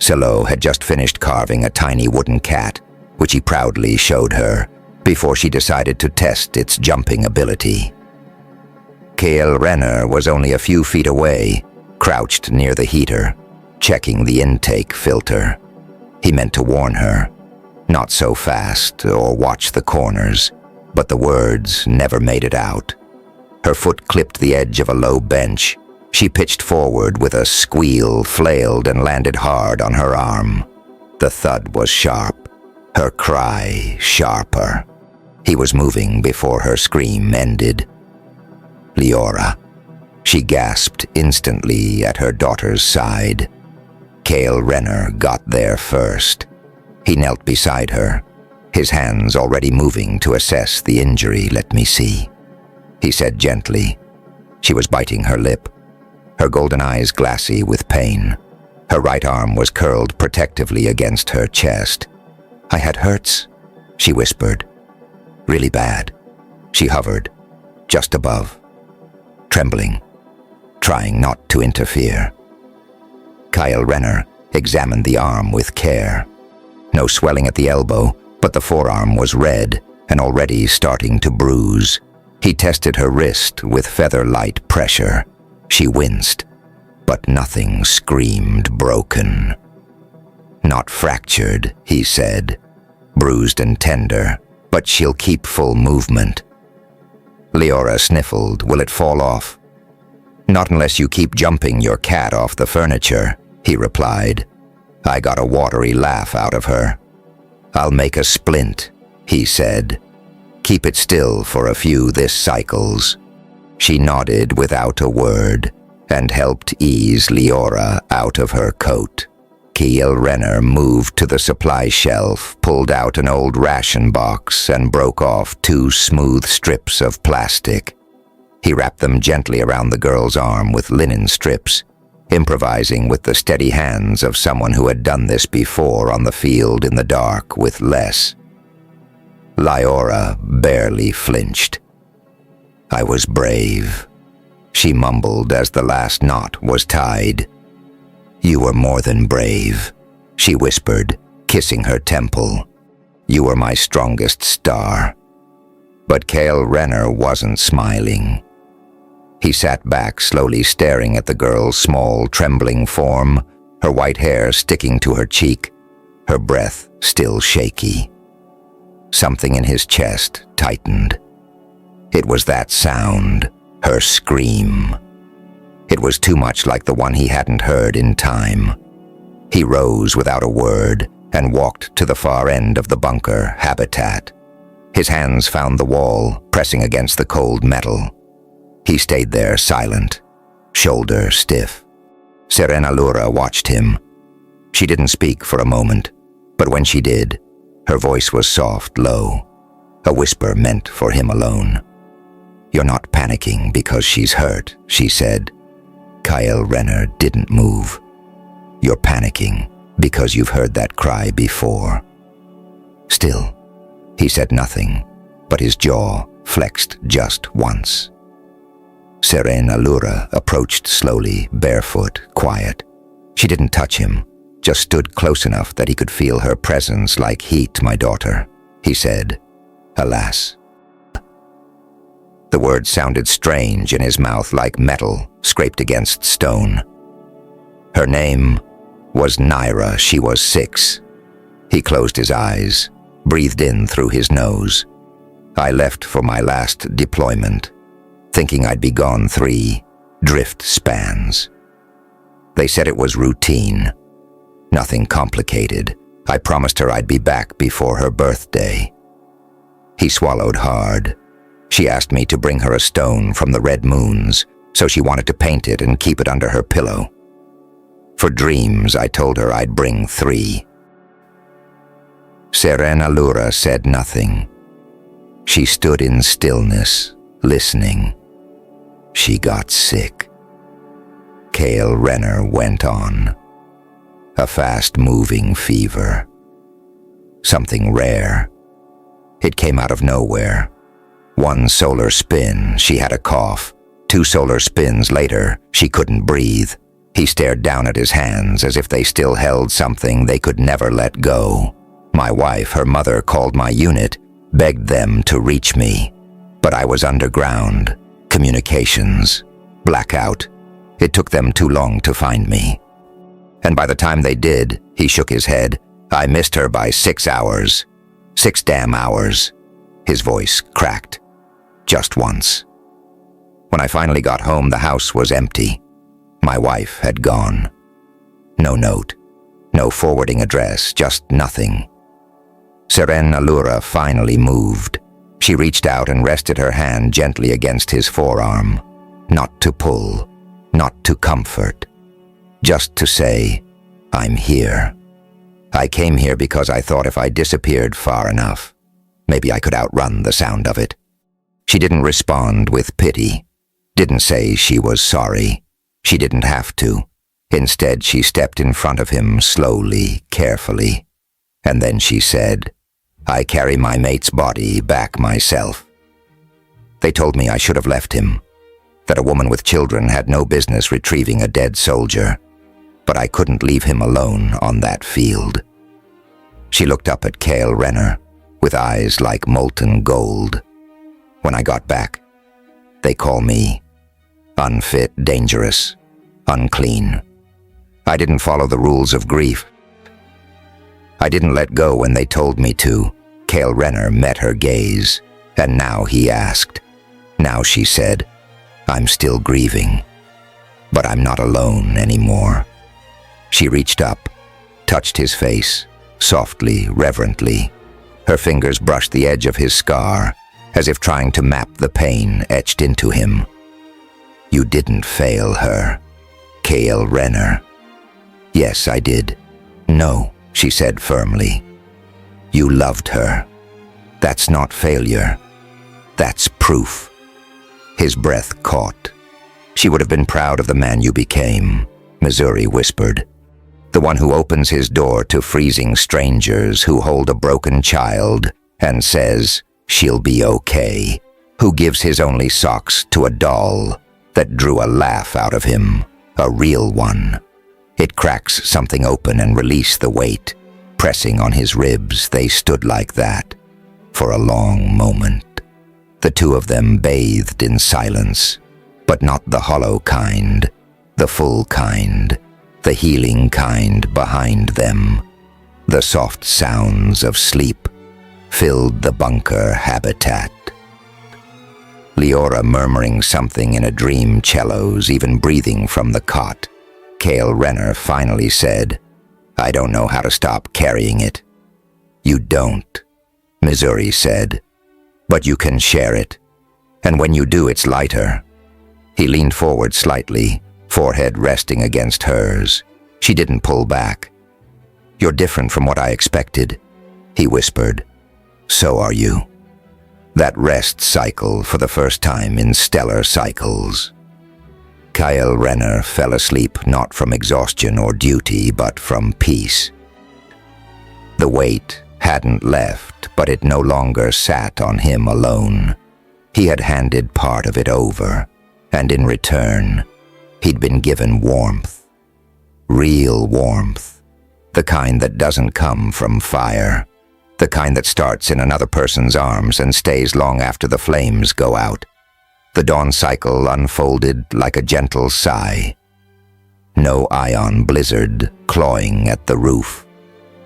Silo had just finished carving a tiny wooden cat, which he proudly showed her, before she decided to test its jumping ability. Cale Renner was only a few feet away, crouched near the heater, checking the intake filter. He meant to warn her, not so fast or watch the corners, but the words never made it out. Her foot clipped the edge of a low bench. She pitched forward with a squeal, flailed, and landed hard on her arm. The thud was sharp, her cry sharper. He was moving before her scream ended. Leora. She gasped instantly at her daughter's side. Cale Renner got there first. He knelt beside her, his hands already moving to assess the injury. "Let me see," he said gently. She was biting her lip, her golden eyes glassy with pain. Her right arm was curled protectively against her chest. "I had hurts," she whispered. "Really bad." She hovered, just above, trembling, trying not to interfere. Cale Renner examined the arm with care. No swelling at the elbow, but the forearm was red and already starting to bruise. He tested her wrist with feather-light pressure. She winced, but nothing screamed broken. "Not fractured," he said. "Bruised and tender, but she'll keep full movement." Leora sniffled. "Will it fall off?" "Not unless you keep jumping your cat off the furniture," he replied. I got a watery laugh out of her. "I'll make a splint," he said. "Keep it still for a few this cycles." She nodded without a word and helped ease Leora out of her coat. Cale Renner moved to the supply shelf, pulled out an old ration box, and broke off 2 smooth strips of plastic. He wrapped them gently around the girl's arm with linen strips, improvising with the steady hands of someone who had done this before on the field in the dark with less. Leora barely flinched. "I was brave," she mumbled as the last knot was tied. "You were more than brave," she whispered, kissing her temple. "You were my strongest star." But Cale Renner wasn't smiling. He sat back, slowly staring at the girl's small, trembling form, her white hair sticking to her cheek, her breath still shaky. Something in his chest tightened. It was that sound, her scream. It was too much like the one he hadn't heard in time. He rose without a word and walked to the far end of the bunker habitat. His hands found the wall, pressing against the cold metal. He stayed there silent, shoulder stiff. Serenalura watched him. She didn't speak for a moment, but when she did, her voice was soft, low, a whisper meant for him alone. "You're not panicking because she's hurt," she said. Cale Renner didn't move. "You're panicking because you've heard that cry before." Still, he said nothing, but his jaw flexed just once. Serenalura approached slowly, barefoot, quiet. She didn't touch him, just stood close enough that he could feel her presence like heat. "My daughter," he said. "Alas." The word sounded strange in his mouth, like metal scraped against stone. Her name was Naira. She was 6. He closed his eyes, breathed in through his nose. "I left for my last deployment, thinking I'd be gone 3 drift spans. They said it was routine, nothing complicated. I promised her I'd be back before her birthday." He swallowed hard. "She asked me to bring her a stone from the red moons, so she wanted to paint it and keep it under her pillow. For dreams, I told her I'd bring 3. Serena Lura said nothing. She stood in stillness, listening. She got sick. Cale Renner went on. A fast-moving fever. Something rare. It came out of nowhere. 1 solar spin, she had a cough. 2 solar spins later, she couldn't breathe. He stared down at his hands as if they still held something they could never let go. My wife, her mother, called my unit, begged them to reach me. But I was underground. Communications. Blackout. It took them too long to find me. And by the time they did, he shook his head. I missed her by 6 hours. 6 damn hours. His voice cracked. Just once. When I finally got home, the house was empty. My wife had gone. No note. No forwarding address, just nothing. Serena Lura finally moved. She reached out and rested her hand gently against his forearm. Not to pull, not to comfort. Just to say, I'm here. I came here because I thought if I disappeared far enough, maybe I could outrun the sound of it. She didn't respond with pity. Didn't say she was sorry. She didn't have to. Instead, she stepped in front of him slowly, carefully. And then she said, I carry my mate's body back myself. They told me I should have left him, that a woman with children had no business retrieving a dead soldier. But I couldn't leave him alone on that field. She looked up at Cale Renner, with eyes like molten gold. When I got back, they call me unfit, dangerous, unclean. I didn't follow the rules of grief. I didn't let go when they told me to. Cale Renner met her gaze, and now he asked. Now she said, I'm still grieving, but I'm not alone anymore. She reached up, touched his face, softly, reverently. Her fingers brushed the edge of his scar, as if trying to map the pain etched into him. You didn't fail her, Cale Renner. Yes, I did. No, she said firmly. You loved her. That's not failure. That's proof. His breath caught. She would have been proud of the man you became, Missouri whispered. The one who opens his door to freezing strangers who hold a broken child and says, she'll be okay. Who gives his only socks to a doll that drew a laugh out of him, a real one. It cracks something open and release the weight. Pressing on his ribs, they stood like that for a long moment. The two of them bathed in silence, but not the hollow kind, the full kind, the healing kind behind them. The soft sounds of sleep filled the bunker habitat. Leora murmuring something in a dream cellos, even breathing from the cot. Cale Renner finally said, I don't know how to stop carrying it. You don't, Missouri said, but you can share it. And when you do, it's lighter. He leaned forward slightly, forehead resting against hers. She didn't pull back. You're different from what I expected, he whispered. So are you. That rest cycle for the first time in stellar cycles. Cale Renner fell asleep not from exhaustion or duty, but from peace. The weight hadn't left, but it no longer sat on him alone. He had handed part of it over, and in return, he'd been given warmth. Real warmth. The kind that doesn't come from fire. The kind that starts in another person's arms and stays long after the flames go out. The dawn cycle unfolded like a gentle sigh. No ion blizzard clawing at the roof.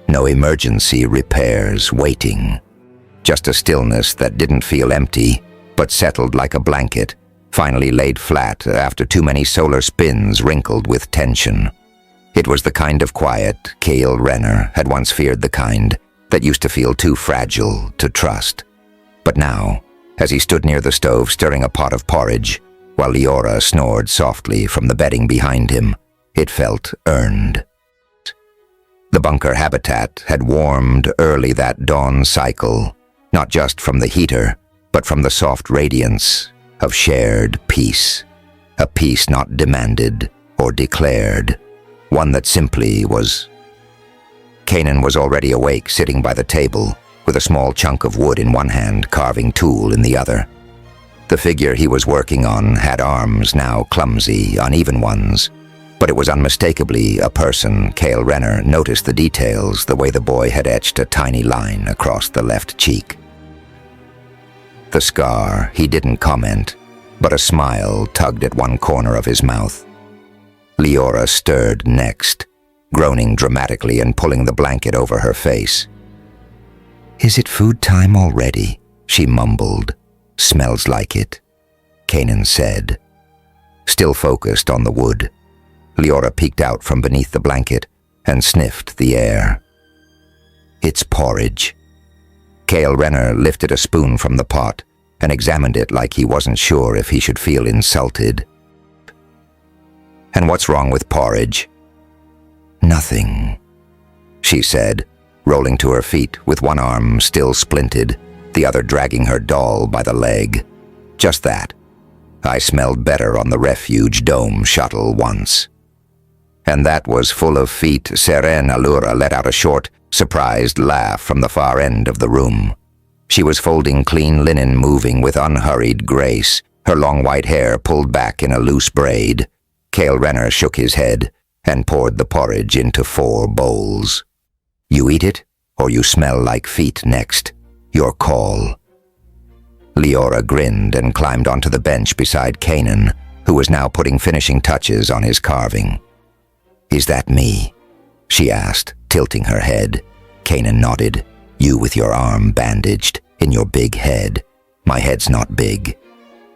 No emergency repairs waiting. Just a stillness that didn't feel empty, but settled like a blanket, finally laid flat after too many solar spins wrinkled with tension. It was the kind of quiet Cale Renner had once feared, the kind that used to feel too fragile to trust. But now, as he stood near the stove stirring a pot of porridge, while Leora snored softly from the bedding behind him, It felt earned. The bunker habitat had warmed early that dawn cycle, not just from the heater, but from the soft radiance of shared peace. A peace not demanded or declared, one that simply was. Kanan was already awake, sitting by the table, with a small chunk of wood in one hand, carving tool in the other. The figure he was working on had arms, now clumsy, uneven ones, but it was unmistakably a person. Cale Renner noticed the details, the way the boy had etched a tiny line across the left cheek. The scar, he didn't comment, but a smile tugged at one corner of his mouth. Leora stirred next, groaning dramatically and pulling the blanket over her face. "Is it food time already?" she mumbled. "Smells like it," Kanan said. Still focused on the wood, Leora peeked out from beneath the blanket and sniffed the air. "It's porridge." Cale Renner lifted a spoon from the pot and examined it like he wasn't sure if he should feel insulted. "And what's wrong with porridge?" "Nothing," she said, rolling to her feet with one arm still splinted, the other dragging her doll by the leg. "Just that. I smelled better on the refuge dome shuttle once." And that was full of feet. Seren Allura let out a short, surprised laugh from the far end of the room. She was folding clean linen, moving with unhurried grace, her long white hair pulled back in a loose braid. Cale Renner shook his head and poured the porridge into 4 bowls. "You eat it, or you smell like feet next. Your call." Leora grinned and climbed onto the bench beside Kanan, who was now putting finishing touches on his carving. "Is that me?" she asked, tilting her head. Kanan nodded. "You with your arm bandaged, in your big head. My head's not big.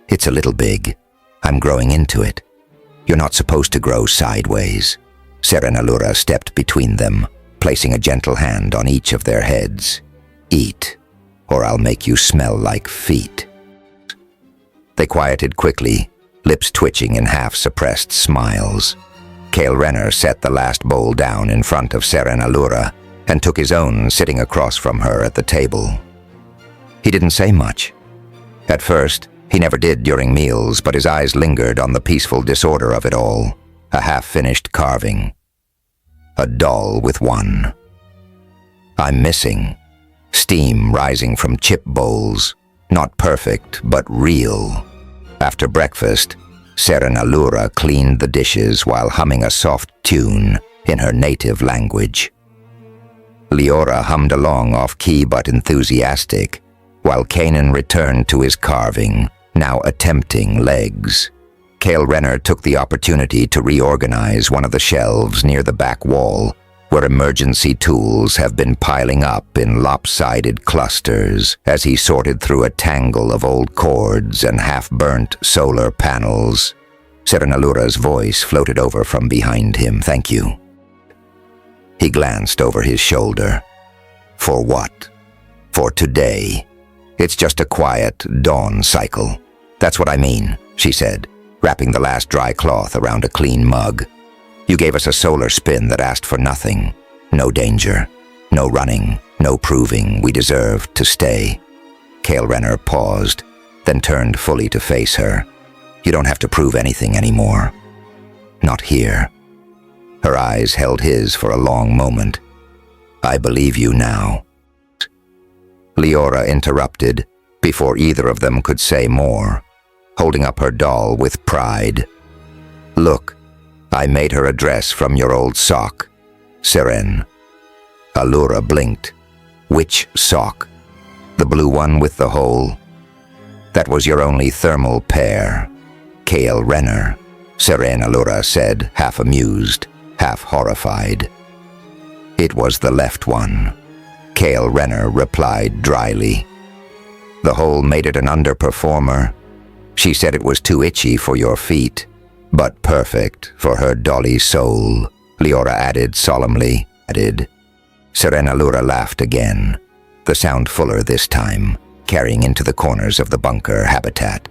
It's a little big. I'm growing into it. You're not supposed to grow sideways." Seren Allura stepped between them, placing a gentle hand on each of their heads. "Eat, or I'll make you smell like feet." They quieted quickly, lips twitching in half-suppressed smiles. Cale Renner set the last bowl down in front of Seren Allura and took his own, sitting across from her at the table. He didn't say much. At first, he never did during meals, but his eyes lingered on the peaceful disorder of it all. A half-finished carving. A doll with one. "I'm missing." Steam rising from chip bowls. Not perfect, but real. After breakfast, Seren Allura cleaned the dishes while humming a soft tune in her native language. Leora hummed along off-key but enthusiastic, while Kanan returned to his carving, now attempting legs. Cale Renner took the opportunity to reorganize one of the shelves near the back wall, where emergency tools have been piling up in lopsided clusters as he sorted through a tangle of old cords and half-burnt solar panels. Seren Allura's voice floated over from behind him. "Thank you." He glanced over his shoulder. "For what?" "For today. It's just a quiet dawn cycle. That's what I mean," she said, wrapping the last dry cloth around a clean mug. "You gave us a solar spin that asked for nothing. No danger, no running, no proving we deserved to stay." Cale Renner paused, then turned fully to face her. "You don't have to prove anything anymore. Not here." Her eyes held his for a long moment. "I believe you now." Leora interrupted, before either of them could say more, holding up her doll with pride. "Look, I made her a dress from your old sock, Seren." Allura blinked. "Which sock? The blue one with the hole?" "That was your only thermal pair, Cale Renner," Seren Allura said, half amused, half horrified. "It was the left one," Cale Renner replied dryly. "The hole made it an underperformer. She said it was too itchy for your feet, but perfect for her dolly soul," Leora added solemnly. Seren Allura laughed again, the sound fuller this time, carrying into the corners of the bunker habitat.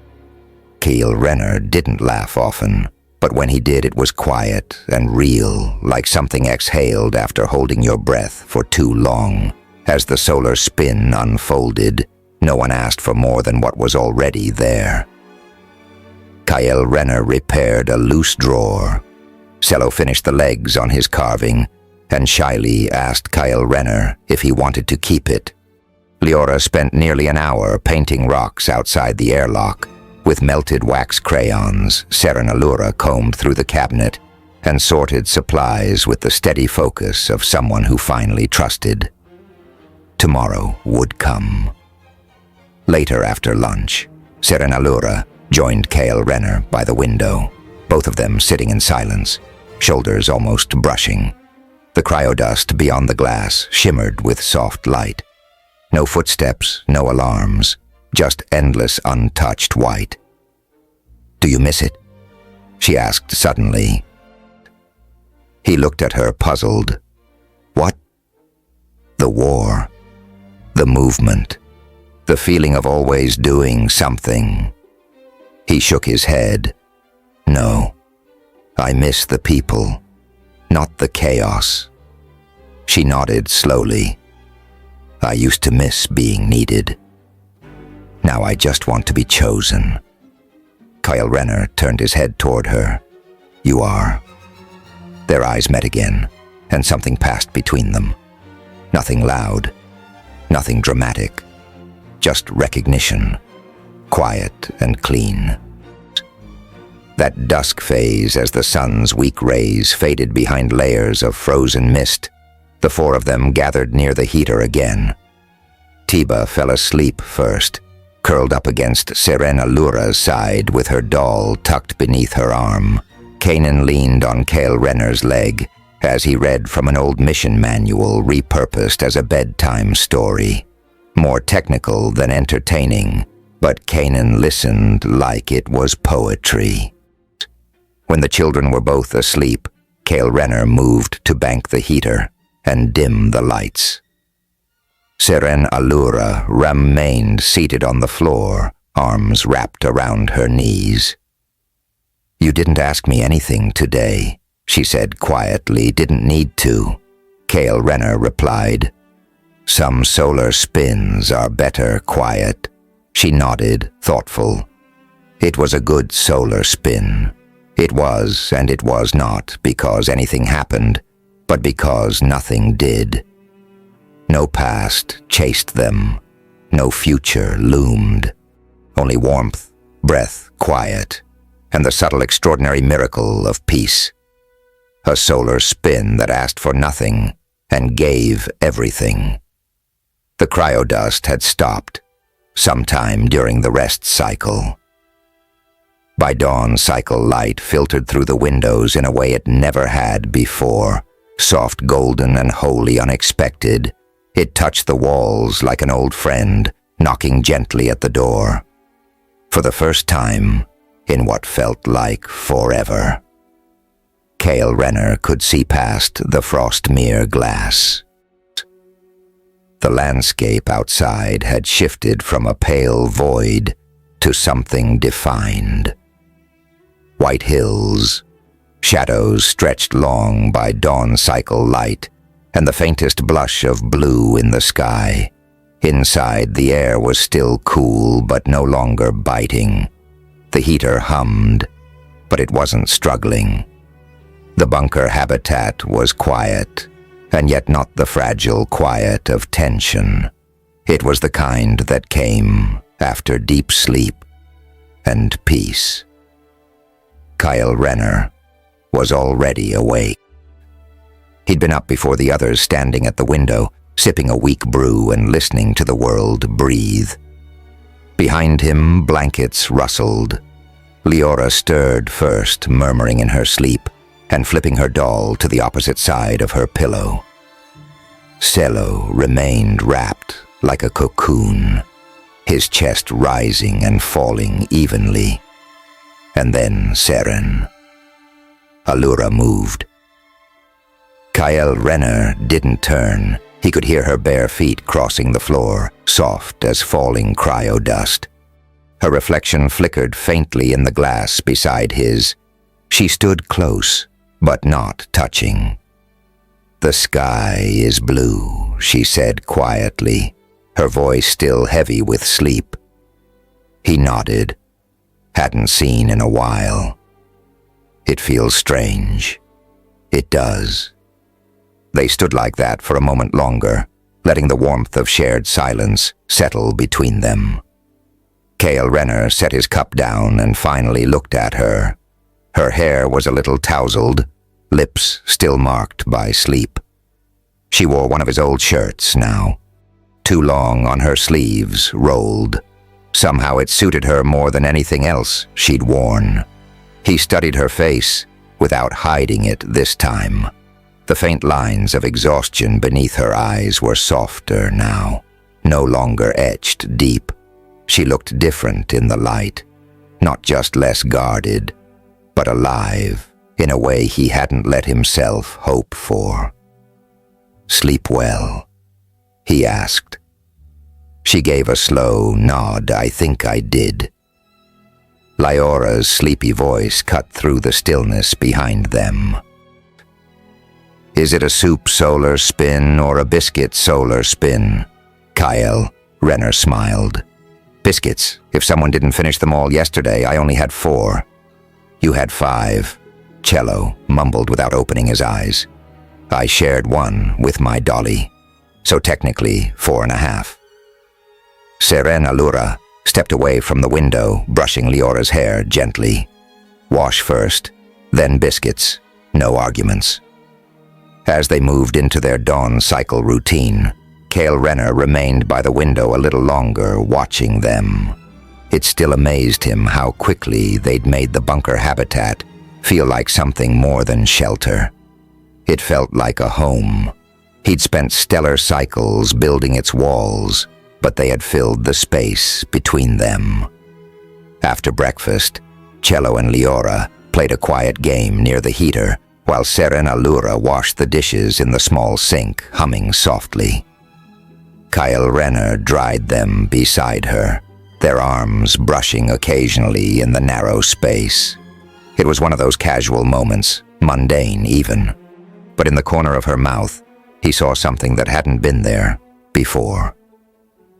Cale Renner didn't laugh often, But when he did, it was quiet and real, like something exhaled after holding your breath for too long. As the solar spin unfolded, no one asked for more than what was already there. Kyle Renner repaired a loose drawer. Cello finished the legs on his carving, and shyly asked Kyle Renner if he wanted to keep it. Leora spent nearly an hour painting rocks outside the airlock. With melted wax crayons, Serenalura combed through the cabinet and sorted supplies with the steady focus of someone who finally trusted. Tomorrow would come. Later after lunch, Serenalura joined Kyle Renner by the window, both of them sitting in silence, shoulders almost brushing. The cryodust beyond the glass shimmered with soft light. No footsteps, no alarms, just endless untouched white. "Do you miss it?" she asked suddenly. He looked at her, puzzled. What? The war, the movement, the feeling of always doing something. He shook his head. "No, I miss the people, not the chaos." She nodded slowly. "I used to miss being needed. Now I just want to be chosen." Kyle Renner turned his head toward her. "You are." Their eyes met again, and something passed between them. Nothing loud, nothing dramatic, just recognition, quiet and clean. That dusk phase as the sun's weak rays faded behind layers of frozen mist, the four of them gathered near the heater again. Tiba fell asleep first, curled up against Serenalura's side with her doll tucked beneath her arm. Kanan leaned on Kyle Renner's leg as he read from an old mission manual repurposed as a bedtime story. More technical than entertaining, but Kanan listened like it was poetry. When the children were both asleep, Kyle Renner moved to bank the heater and dim the lights. Serenalura remained seated on the floor, arms wrapped around her knees. "You didn't ask me anything today," she said quietly. "Didn't need to." Kyle Renner replied. "Some solar spins are better quiet." She nodded, thoughtful. It was a good solar spin. It was and it was not because anything happened, but because nothing did. No past chased them. No future loomed. Only warmth, breath, quiet, and the subtle extraordinary miracle of peace. A solar spin that asked for nothing and gave everything. The cryodust had stopped, sometime during the rest cycle. By dawn, cycle light filtered through the windows in a way it never had before, soft golden and wholly unexpected. It touched the walls like an old friend, knocking gently at the door. For the first time, in what felt like forever. Kyle Renner could see past the frostmere glass. The landscape outside had shifted from a pale void to something defined. White hills, shadows stretched long by dawn cycle light, and the faintest blush of blue in the sky. Inside, the air was still cool but no longer biting. The heater hummed, but it wasn't struggling. The bunker habitat was quiet, and yet not the fragile quiet of tension. It was the kind that came after deep sleep and peace. Kyle Renner was already awake. He'd been up before the others, standing at the window, sipping a weak brew and listening to the world breathe. Behind him, blankets rustled. Leora stirred first, murmuring in her sleep, and flipping her doll to the opposite side of her pillow. Cello remained wrapped like a cocoon, his chest rising and falling evenly. And then Seren. Allura moved. Kyle Renner didn't turn. He could hear her bare feet crossing the floor, soft as falling cryodust. Her reflection flickered faintly in the glass beside his. She stood close, but not touching. "The sky is blue," she said quietly, her voice still heavy with sleep. He nodded. "Hadn't seen in a while." "It feels strange." "It does." They stood like that for a moment longer, letting the warmth of shared silence settle between them. Cale Renner set his cup down and finally looked at her. Her hair was a little tousled, lips still marked by sleep. She wore one of his old shirts now, too long on her sleeves, rolled. Somehow it suited her more than anything else she'd worn. He studied her face, without hiding it this time. The faint lines of exhaustion beneath her eyes were softer now, no longer etched deep. She looked different in the light, not just less guarded, but alive in a way he hadn't let himself hope for. "Sleep well?" he asked. She gave a slow nod. "I think I did." Lyora's sleepy voice cut through the stillness behind them. "Is it a soup solar spin or a biscuit solar spin?" Cale Renner smiled. "Biscuits. If someone didn't finish them all yesterday, I only had 4. "You had 5, Cello mumbled without opening his eyes. "I shared 1 with my dolly, so technically 4.5. Seren Allura stepped away from the window, brushing Lyora's hair gently. "Wash first, then biscuits. No arguments." As they moved into their dawn cycle routine, Cale Renner remained by the window a little longer, watching them. It still amazed him how quickly they'd made the bunker habitat feel like something more than shelter. It felt like a home. He'd spent stellar cycles building its walls, but they had filled the space between them. After breakfast, Cello and Lyora played a quiet game near the heater, while Seren Allura washed the dishes in the small sink, humming softly. Cale Renner dried them beside her, their arms brushing occasionally in the narrow space. It was one of those casual moments, mundane even, but in the corner of her mouth, he saw something that hadn't been there before.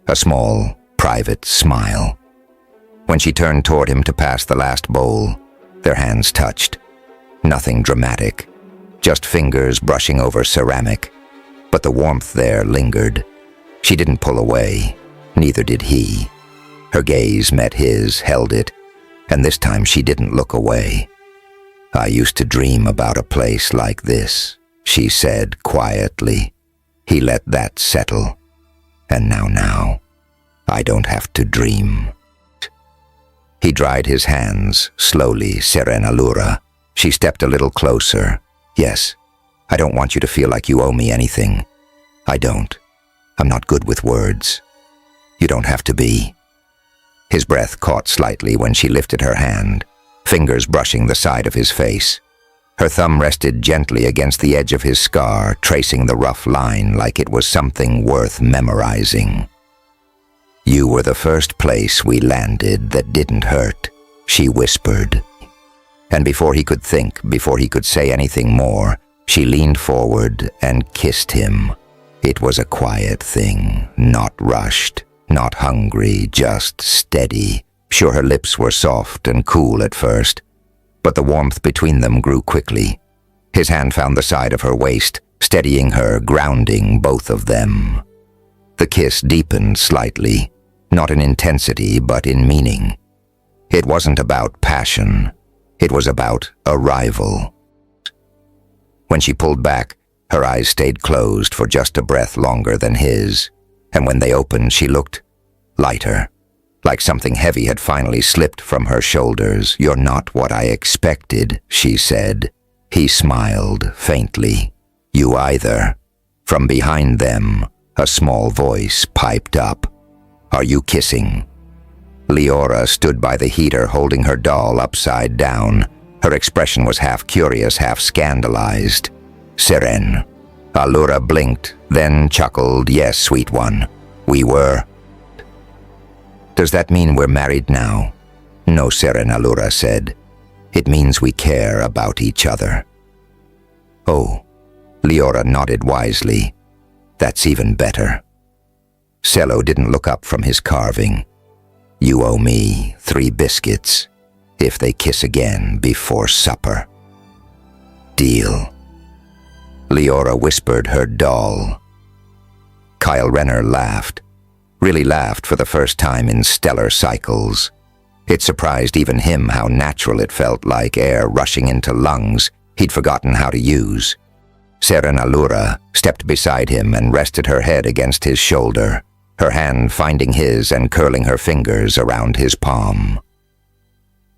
A small, private smile. When she turned toward him to pass the last bowl, their hands touched. Nothing dramatic, just fingers brushing over ceramic, but the warmth there lingered. She didn't pull away, neither did he. Her gaze met his, held it, and this time she didn't look away. "I used to dream about a place like this," she said quietly. He let that settle. "And now, I don't have to dream." He dried his hands, slowly, Seren Allura. She stepped a little closer. "Yes, I don't want you to feel like you owe me anything. I don't. I'm not good with words. You don't have to be." His breath caught slightly when she lifted her hand, fingers brushing the side of his face. Her thumb rested gently against the edge of his scar, tracing the rough line like it was something worth memorizing. "You were the first place we landed that didn't hurt," she whispered. And before he could think, before he could say anything more, she leaned forward and kissed him. It was a quiet thing, not rushed, not hungry, just steady. Sure, her lips were soft and cool at first, but the warmth between them grew quickly. His hand found the side of her waist, steadying her, grounding both of them. The kiss deepened slightly, not in intensity, but in meaning. It wasn't about passion. It was about arrival. When she pulled back, her eyes stayed closed for just a breath longer than his, and when they opened, she looked lighter, like something heavy had finally slipped from her shoulders. "You're not what I expected," she said. He smiled faintly. "You either." From behind them, a small voice piped up. "Are you kissing?" Lyora stood by the heater holding her doll upside down. Her expression was half curious, half scandalized. "Seren." Allura blinked, then chuckled. "Yes, sweet one. We were." "Does that mean we're married now?" "No," Seren Allura said. It means we care about each other." "Oh," Leora nodded wisely. "That's even better." Cello didn't look up from his carving. "You owe me 3 biscuits if they kiss again before supper." "Deal." Leora whispered her doll. Kyle Renner laughed. Really laughed for the first time in stellar cycles. It surprised even him how natural it felt, like air rushing into lungs he'd forgotten how to use. Serenalura stepped beside him and rested her head against his shoulder, her hand finding his and curling her fingers around his palm.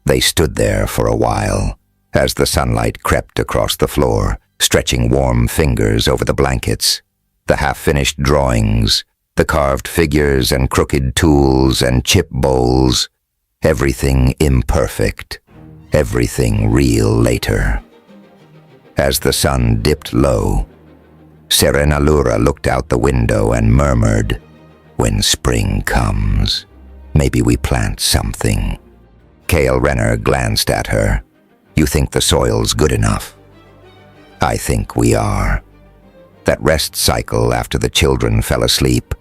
They stood there for a while, as the sunlight crept across the floor, stretching warm fingers over the blankets, the half-finished drawings, the carved figures and crooked tools and chip bowls, everything imperfect, everything real later. As the sun dipped low, Serenalura looked out the window and murmured, "When spring comes, maybe we plant something." Kyle Renner glanced at her. "You think the soil's good enough?" "I think we are." That rest cycle after the children fell asleep,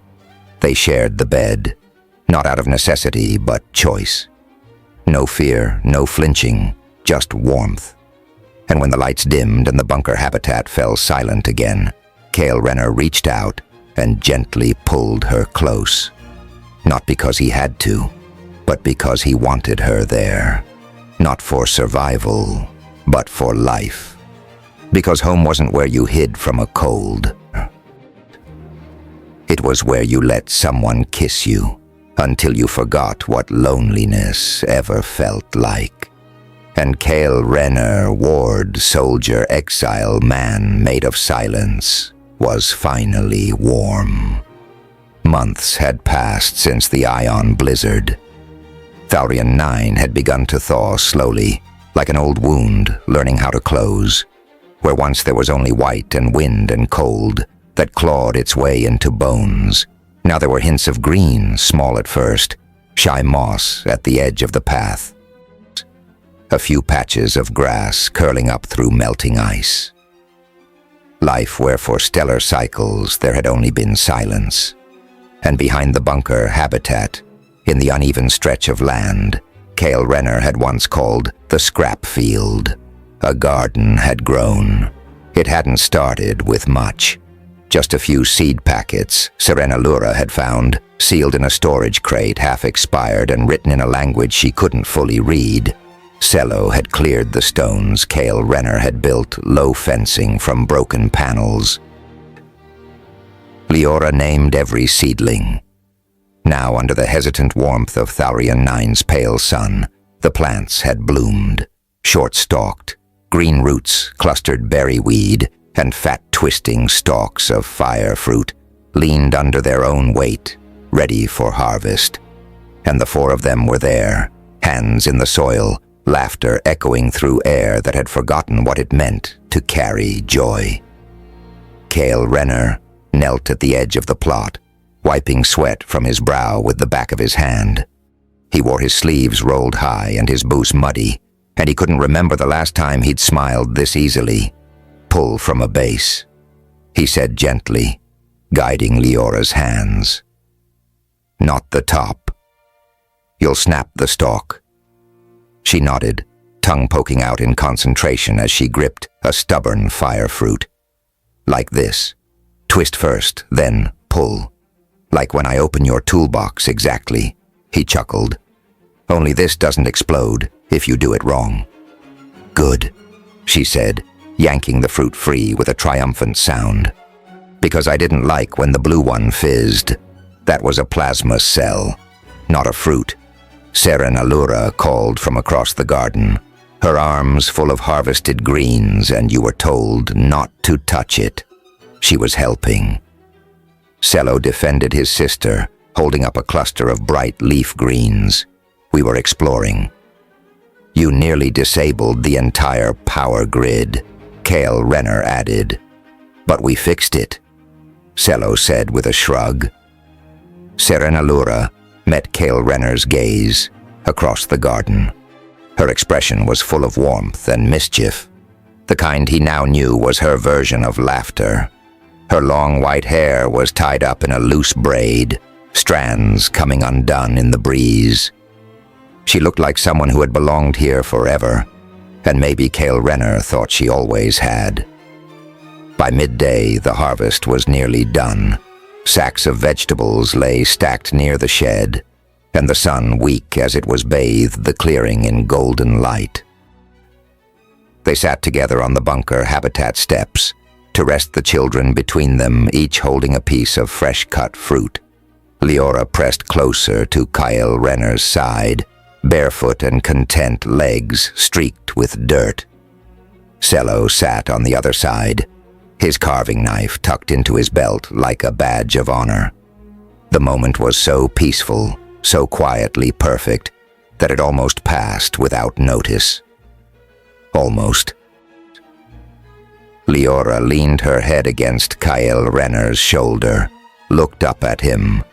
they shared the bed, not out of necessity but choice. No fear, no flinching, just warmth. And when the lights dimmed and the bunker habitat fell silent again, Kyle Renner reached out and gently pulled her close. Not because he had to, but because he wanted her there. Not for survival, but for life. Because home wasn't where you hid from a cold. It was where you let someone kiss you until you forgot what loneliness ever felt like. And Kyle Renner, ward, soldier, exile, man made of silence, was finally warm. Months had passed since the Ion blizzard. Thalrian 9 had begun to thaw slowly, like an old wound learning how to close, where once there was only white and wind and cold that clawed its way into bones. Now there were hints of green, small at first, shy moss at the edge of the path. A few patches of grass curling up through melting ice. Life where for stellar cycles there had only been silence. And behind the bunker habitat, in the uneven stretch of land, Kyle Renner had once called the scrap field. A garden had grown. It hadn't started with much. Just a few seed packets Serenalura had found, sealed in a storage crate, half expired and written in a language she couldn't fully read. Cello had cleared the stones Kyle Renner had built, low fencing from broken panels. Leora named every seedling. Now, under the hesitant warmth of Thalrian 9's pale sun, the plants had bloomed, short-stalked, green roots, clustered berry weed, and fat twisting stalks of fire fruit leaned under their own weight, ready for harvest. And the 4 of them were there, hands in the soil, laughter echoing through air that had forgotten what it meant to carry joy. Kyle Renner knelt at the edge of the plot, wiping sweat from his brow with the back of his hand. He wore his sleeves rolled high and his boots muddy, and he couldn't remember the last time he'd smiled this easily. "Pull from a base," he said gently, guiding Leora's hands. "Not the top. You'll snap the stalk." She nodded, tongue poking out in concentration as she gripped a stubborn fire fruit. "Like this. Twist first, then pull. Like when I open your toolbox, exactly," he chuckled. "Only this doesn't explode if you do it wrong." "Good," she said, yanking the fruit free with a triumphant sound. "Because I didn't like when the blue one fizzed. That was a plasma cell, not a fruit." Serenalura called from across the garden, her arms full of harvested greens, and you were told not to touch it. She was helping. Cello defended his sister, holding up a cluster of bright leaf greens. We were exploring. "You nearly disabled the entire power grid," Kyle Renner added. "But we fixed it," Cello said with a shrug. Serenalura met Kyle Renner's gaze across the garden. Her expression was full of warmth and mischief. The kind he now knew was her version of laughter. Her long white hair was tied up in a loose braid, strands coming undone in the breeze. She looked like someone who had belonged here forever, and maybe Cale Renner thought she always had. By midday, the harvest was nearly done. Sacks of vegetables lay stacked near the shed, and the sun, weak as it was, bathed the clearing in golden light. They sat together on the bunker habitat steps to rest the children between them, each holding a piece of fresh-cut fruit. Leora pressed closer to Cale Renner's side, barefoot and content legs streaked with dirt. Cello sat on the other side, his carving knife tucked into his belt like a badge of honor. The moment was so peaceful, so quietly perfect, that it almost passed without notice. Almost. Leora leaned her head against Cale Renner's shoulder, looked up at him,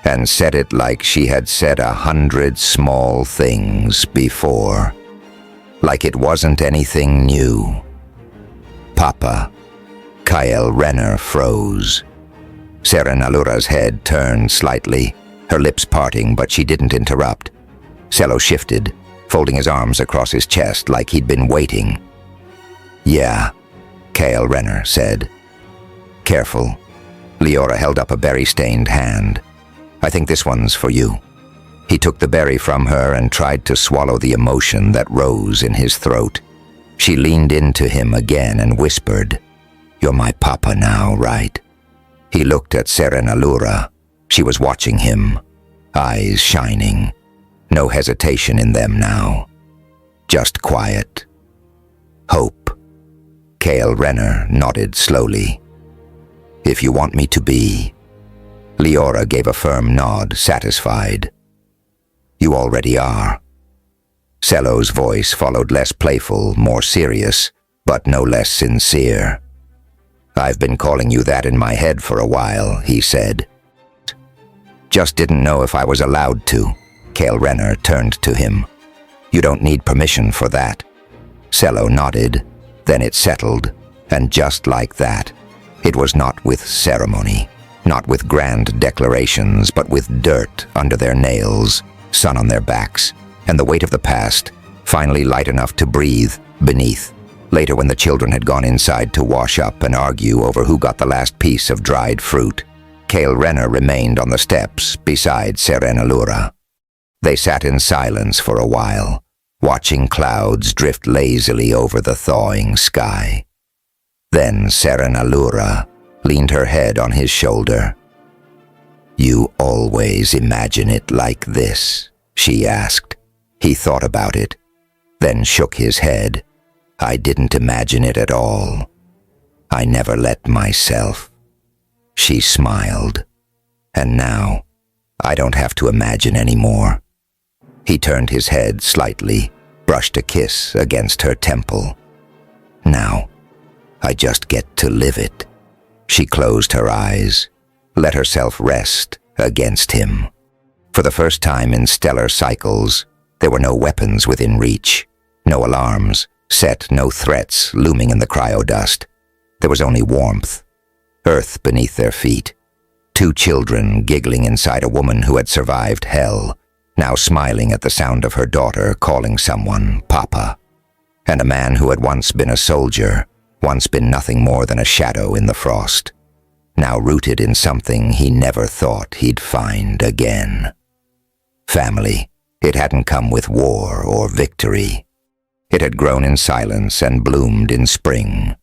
and said it like she had said 100 small things before. Like it wasn't anything new. Papa. Cale Renner froze. Serenalura's head turned slightly, her lips parting, but she didn't interrupt. Cello shifted, folding his arms across his chest like he'd been waiting. "Yeah," Cale Renner said. "Careful." Leora held up a berry-stained hand. "I think this one's for you." He took the berry from her and tried to swallow the emotion that rose in his throat. She leaned into him again and whispered, "You're my papa now, right?" He looked at Serenalura. She was watching him, eyes shining. No hesitation in them now. Just quiet. Hope. Cale Renner nodded slowly. "If you want me to be." Leora gave a firm nod, satisfied. "You already are." Cello's voice followed, less playful, more serious, but no less sincere. "I've been calling you that in my head for a while," he said. "Just didn't know if I was allowed to." Cale Renner turned to him. "You don't need permission for that." Cello nodded, then it settled, and just like that, it was not with ceremony, not with grand declarations, but with dirt under their nails, sun on their backs, and the weight of the past, finally light enough to breathe, beneath. Later, when the children had gone inside to wash up and argue over who got the last piece of dried fruit, Cale Renner remained on the steps beside Serenalura. They sat in silence for a while, watching clouds drift lazily over the thawing sky. Then Serenalura leaned her head on his shoulder. "You always imagine it like this?" she asked. He thought about it, then shook his head. "I didn't imagine it at all. I never let myself." She smiled. "And now, I don't have to imagine anymore." He turned his head slightly, brushed a kiss against her temple. "Now, I just get to live it." She closed her eyes, let herself rest against him. For the first time in stellar cycles, there were no weapons within reach, no alarms set, no threats looming in the cryodust. There was only warmth, earth beneath their feet, two children giggling inside a woman who had survived hell, now smiling at the sound of her daughter calling someone Papa, and a man who had once been a soldier, once been nothing more than a shadow in the frost, now rooted in something he never thought he'd find again. Family. It hadn't come with war or victory. It had grown in silence and bloomed in spring,